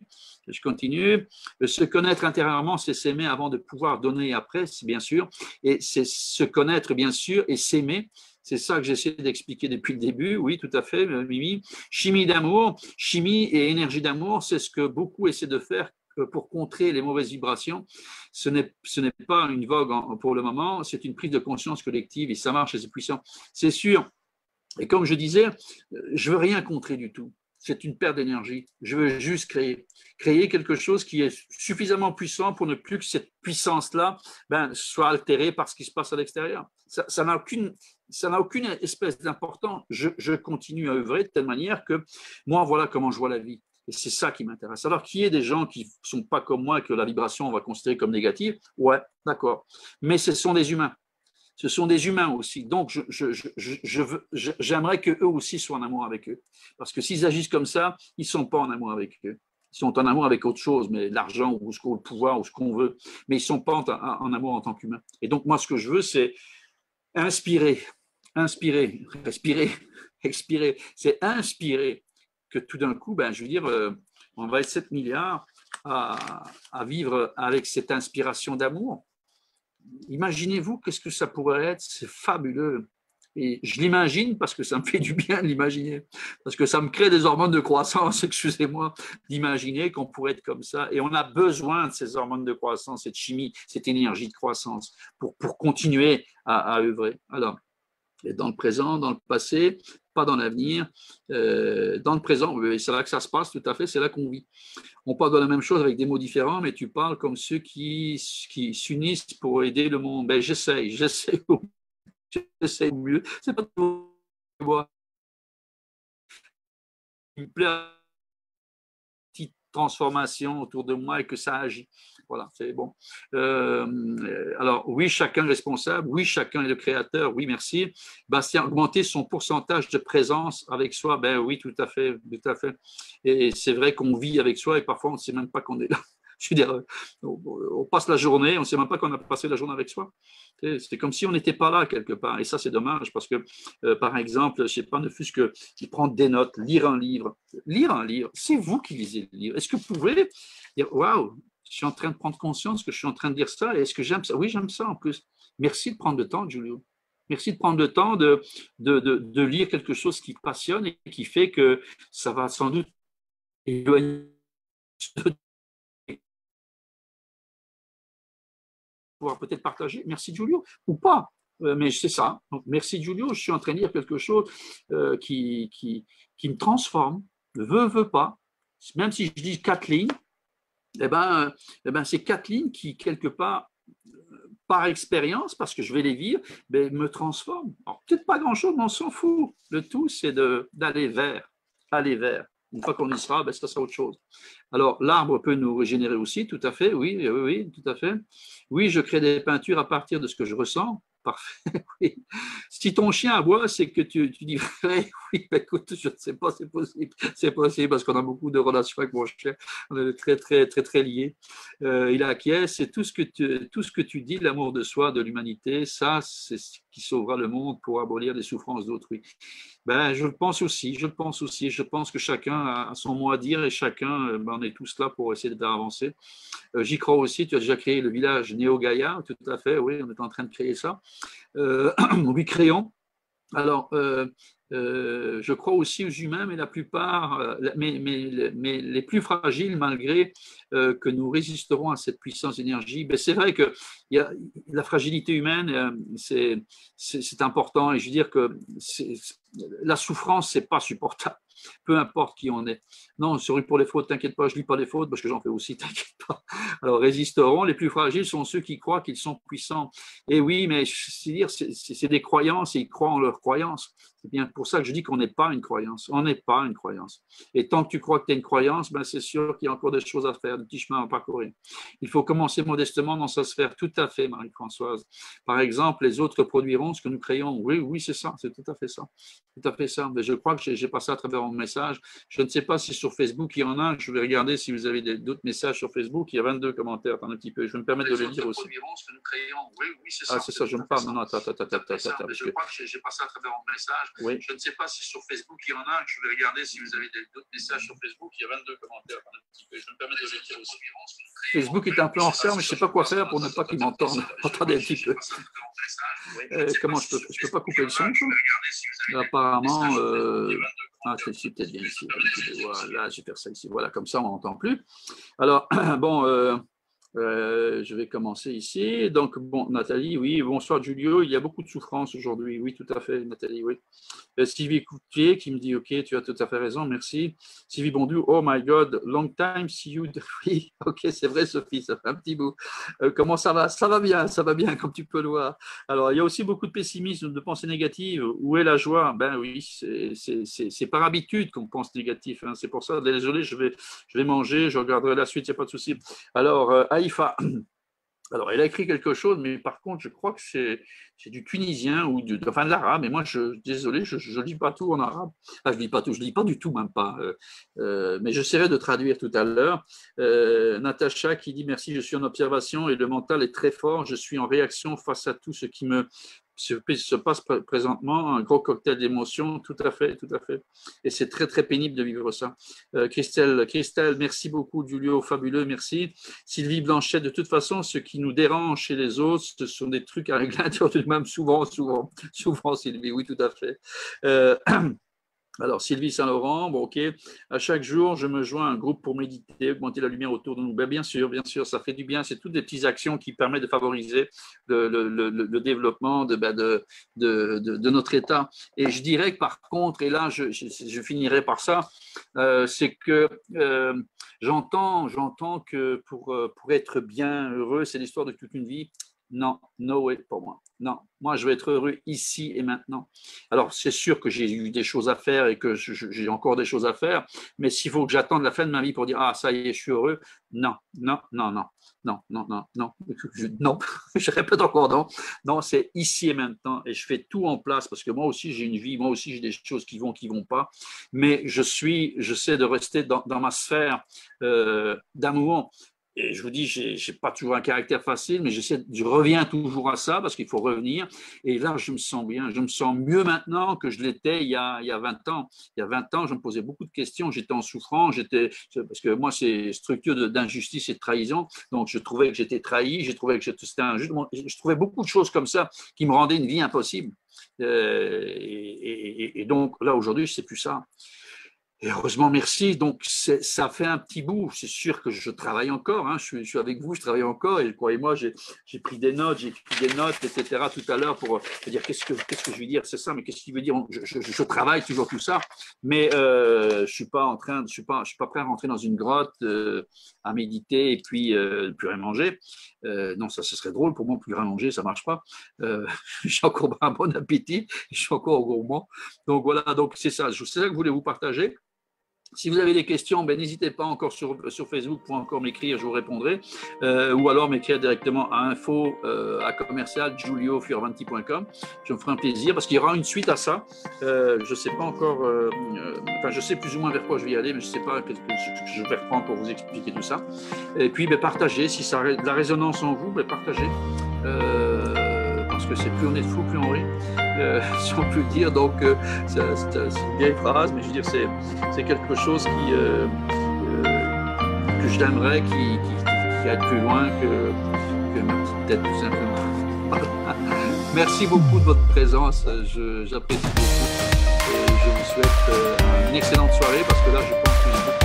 S1: Se connaître intérieurement, c'est s'aimer avant de pouvoir donner après, c'est bien sûr. Et c'est se connaître, bien sûr, et s'aimer. C'est ça que j'essaie d'expliquer depuis le début. Oui, tout à fait, Mimi. Chimie d'amour, chimie et énergie d'amour, c'est ce que beaucoup essaient de faire pour contrer les mauvaises vibrations. Ce n'est pas une vogue pour le moment, c'est une prise de conscience collective et ça marche et c'est puissant. C'est sûr. Et comme je disais, je ne veux rien contrer du tout. C'est une perte d'énergie. Je veux juste créer quelque chose qui est suffisamment puissant pour ne plus que cette puissance-là soit altérée par ce qui se passe à l'extérieur. Ça n'a aucune espèce d'importance. Je continue à œuvrer de telle manière que moi, voilà comment je vois la vie. Et c'est ça qui m'intéresse. Alors qu'il y ait des gens qui ne sont pas comme moi et que la vibration, on va considérer comme négative, ouais, d'accord. Mais ce sont des humains. Ce sont des humains aussi. Donc, j'aimerais qu'eux aussi soient en amour avec eux. Parce que s'ils agissent comme ça, ils ne sont pas en amour avec eux. Ils sont en amour avec autre chose, mais l'argent ou le pouvoir ou ce qu'on veut. Mais ils ne sont pas en amour en tant qu'humains. Et donc, moi, ce que je veux, c'est inspirer, respirer, expirer. C'est inspirer que tout d'un coup, je veux dire, on va être 7 milliards à vivre avec cette inspiration d'amour. Imaginez-vous qu'est-ce que ça pourrait être, c'est fabuleux. Et je l'imagine parce que ça me fait du bien de l'imaginer, parce que ça me crée des hormones de croissance, excusez-moi, d'imaginer qu'on pourrait être comme ça. Et on a besoin de ces hormones de croissance, cette chimie, cette énergie de croissance pour continuer à œuvrer. Alors, dans le présent, dans le passé, pas dans l'avenir. Dans le présent, c'est là que ça se passe, tout à fait, c'est là qu'on vit. On parle de la même chose avec des mots différents, mais tu parles comme ceux qui s'unissent pour aider le monde. Ben, j'essaie au mieux. C'est pas tout moi. Il me plaît petite transformation autour de moi et que ça agit. Voilà, c'est bon. Alors, oui, chacun est responsable. Oui, chacun est le créateur. Oui, merci. Bastien, augmenter son pourcentage de présence avec soi. Ben oui, tout à fait, tout à fait. Et c'est vrai qu'on vit avec soi et parfois on ne sait même pas qu'on est là. Je veux dire, on passe la journée, on ne sait même pas qu'on a passé la journée avec soi. C'est comme si on n'était pas là quelque part. Et ça, c'est dommage parce que, par exemple, je ne sais pas, ne fût-ce que prendre des notes, lire un livre. Lire un livre, c'est vous qui lisez le livre. Est-ce que vous pouvez dire, waouh, je suis en train de prendre conscience que je suis en train de dire ça et est-ce que j'aime ça? Oui, j'aime ça en plus. Merci de prendre le temps, Giulio. Merci de prendre le temps de lire quelque chose qui passionne et qui fait que ça va sans doute éloigner pouvoir peut-être partager. Merci Giulio, ou pas. Mais c'est ça. Donc, merci Giulio, je suis en train de lire quelque chose qui me transforme, veut pas. Même si je dis 4 lignes, c'est 4 lignes qui, quelque part, par expérience, parce que je vais les vivre, me transforment. Alors, peut-être pas grand-chose, mais on s'en fout. Le tout, c'est d'aller vers, aller vers. Une fois qu'on y sera, ça sera autre chose. Alors, l'arbre peut nous régénérer aussi, tout à fait, oui, oui, oui, tout à fait. Oui, je crée des peintures à partir de ce que je ressens. Parfait, oui. Si ton chien aboie, c'est que tu dis oui, écoute, je ne sais pas, c'est possible parce qu'on a beaucoup de relations avec mon chien, on est très, très, très, très liés. Il acquiesce, c'est tout ce que tu dis, l'amour de soi, de l'humanité, ça, c'est ce qui sauvera le monde pour abolir les souffrances d'autrui. Je pense aussi, je pense que chacun a son mot à dire et chacun, on est tous là pour essayer d'avancer. J'y crois aussi, tu as déjà créé le village Néo-Gaïa, tout à fait, oui, on est en train de créer ça. Oui, créons. Alors, je crois aussi aux humains, mais la plupart, mais les plus fragiles, malgré que nous résisterons à cette puissance d'énergie. C'est vrai que la fragilité humaine, c'est important, et je veux dire que la souffrance, c'est pas supportable. Peu importe qui on est. Non, sorry pour les fautes, t'inquiète pas, je lis pas les fautes parce que j'en fais aussi, t'inquiète pas. Alors, résisteront. Les plus fragiles sont ceux qui croient qu'ils sont puissants. Et oui, mais c'est des croyances et ils croient en leurs croyances. C'est bien pour ça que je dis qu'on n'est pas une croyance. On n'est pas une croyance. Et tant que tu crois que tu es une croyance, c'est sûr qu'il y a encore des choses à faire, des petits chemins à parcourir. Il faut commencer modestement dans sa sphère. Tout à fait, Marie-Françoise. Par exemple, les autres produiront ce que nous créons. Oui, oui, c'est ça. C'est tout à fait ça. Tout à fait ça. Mais je crois que j'ai passé à travers mon message. Je ne sais pas si sur Facebook il y en a. Je vais regarder si vous avez d'autres messages sur Facebook. Il y a 22 commentaires. Attends un petit peu. Je vais me permettre de les lire aussi. Ce que nous créons. Oui, oui, c'est ça. Ah, c'est ça. Je me parle. Non, attends. Je crois que j'ai passé à travers mon message. Oui. Je ne sais pas si sur Facebook il y en a. Je vais regarder si vous avez d'autres messages sur Facebook. Il y a 22 commentaires. Je vais me permettre de les lire aussi. Facebook est un peu en retard, mais je ne sais pas quoi faire pour ne pas qu'ils m'entendent. Attendez un petit peu. Comment je peux pas couper le son? Apparemment, c'est peut-être bien ici. Voilà, je vais faire ça ici. Voilà, comme ça on n'entend plus. Alors, bon. Je vais commencer ici. Donc, bon, Nathalie, oui, bonsoir Giulio, il y a beaucoup de souffrance aujourd'hui. Oui, tout à fait, Nathalie, oui. Sylvie Coutier qui me dit, ok, tu as tout à fait raison, merci. Sylvie Bondu, oh my God, long time, see you. Oui, ok, c'est vrai, Sophie, ça fait un petit bout. Comment ça va? Ça va bien, comme tu peux le voir. Alors, il y a aussi beaucoup de pessimisme, de pensée négative. Où est la joie? Ben oui, c'est par habitude qu'on pense négatif. Hein. C'est pour ça, désolé, je vais manger, je regarderai la suite, il n'y a pas de souci. Alors, Haïfa, alors elle a écrit quelque chose, mais par contre, je crois que c'est du tunisien ou de l'arabe. Et moi, désolé, je ne lis pas tout en arabe. Je ne lis pas tout, je ne lis pas du tout, même pas. Mais j'essaierai de traduire tout à l'heure. Natacha qui dit merci, je suis en observation et le mental est très fort. Je suis en réaction face à tout ce qui me se passe présentement un gros cocktail d'émotions, tout à fait, tout à fait. Et c'est très, très pénible de vivre ça. Christelle, merci beaucoup, Julio, fabuleux, merci. Sylvie Blanchet, de toute façon, ce qui nous dérange chez les autres, ce sont des trucs à régler à l'intérieur de nous-mêmes, souvent, Sylvie, oui, tout à fait. Alors, Sylvie Saint-Laurent, bon, ok. À chaque jour, je me joins à un groupe pour méditer, augmenter la lumière autour de nous. Ben, bien sûr, ça fait du bien. C'est toutes des petites actions qui permettent de favoriser le développement de notre état. Et je dirais que par contre, et là, je finirai par ça, c'est que j'entends que pour être bien heureux, c'est l'histoire de toute une vie. Non, no way pour moi. Non, moi je veux être heureux ici et maintenant. Alors c'est sûr que j'ai eu des choses à faire et que j'ai encore des choses à faire, mais s'il faut que j'attende la fin de ma vie pour dire ah ça y est je suis heureux, non, je répète encore non, c'est ici et maintenant et je fais tout en place parce que moi aussi j'ai une vie, moi aussi j'ai des choses qui vont pas, mais j'essaie de rester dans ma sphère d'amour. Et je vous dis, je n'ai pas toujours un caractère facile, mais je reviens toujours à ça parce qu'il faut revenir. Et là, je me sens bien. Je me sens mieux maintenant que je l'étais il y a 20 ans. Il y a 20 ans, je me posais beaucoup de questions. J'étais en souffrance. Parce que moi, c'est structure d'injustice et de trahison. Donc, je trouvais que j'étais trahi. Je trouvais que c'était injuste. Je trouvais beaucoup de choses comme ça qui me rendaient une vie impossible. Et donc, là, aujourd'hui, je ne sais plus ça. Et heureusement, merci. Donc, ça fait un petit bout. C'est sûr que je travaille encore. Hein. Je suis avec vous, je travaille encore. Et croyez-moi, j'ai pris des notes, j'ai écrit des notes, etc. tout à l'heure pour dire qu'est-ce que je vais dire. C'est ça, mais qu'est-ce qu'il veut dire je travaille toujours tout ça. Mais je suis pas prêt à rentrer dans une grotte à méditer et puis plus rien manger. Non, ça, ce serait drôle pour moi, plus rien manger, ça marche pas. J'ai encore un bon appétit, je suis encore gourmand. Donc voilà, donc c'est ça que je voulais vous partager. Si vous avez des questions, n'hésitez pas encore sur Facebook pour encore m'écrire, je vous répondrai. Ou alors m'écrire directement à info@juliofioravanti.com. Je me ferai un plaisir parce qu'il y aura une suite à ça. Je ne sais pas encore, je sais plus ou moins vers quoi je vais y aller, mais je ne sais pas ce que je vais reprendre pour vous expliquer tout ça. Et puis partagez, si ça a de la résonance en vous, partagez. Parce que c'est plus on est fou, plus on rit, si on peut dire. Donc, c'est une vieille phrase, mais je veux dire, c'est quelque chose que je t'aimerais, qui aille plus loin que ma petite tête, tout simplement. Merci beaucoup de votre présence, j'apprécie beaucoup. Et je vous souhaite une excellente soirée, parce que là, je pense que j'ai beaucoup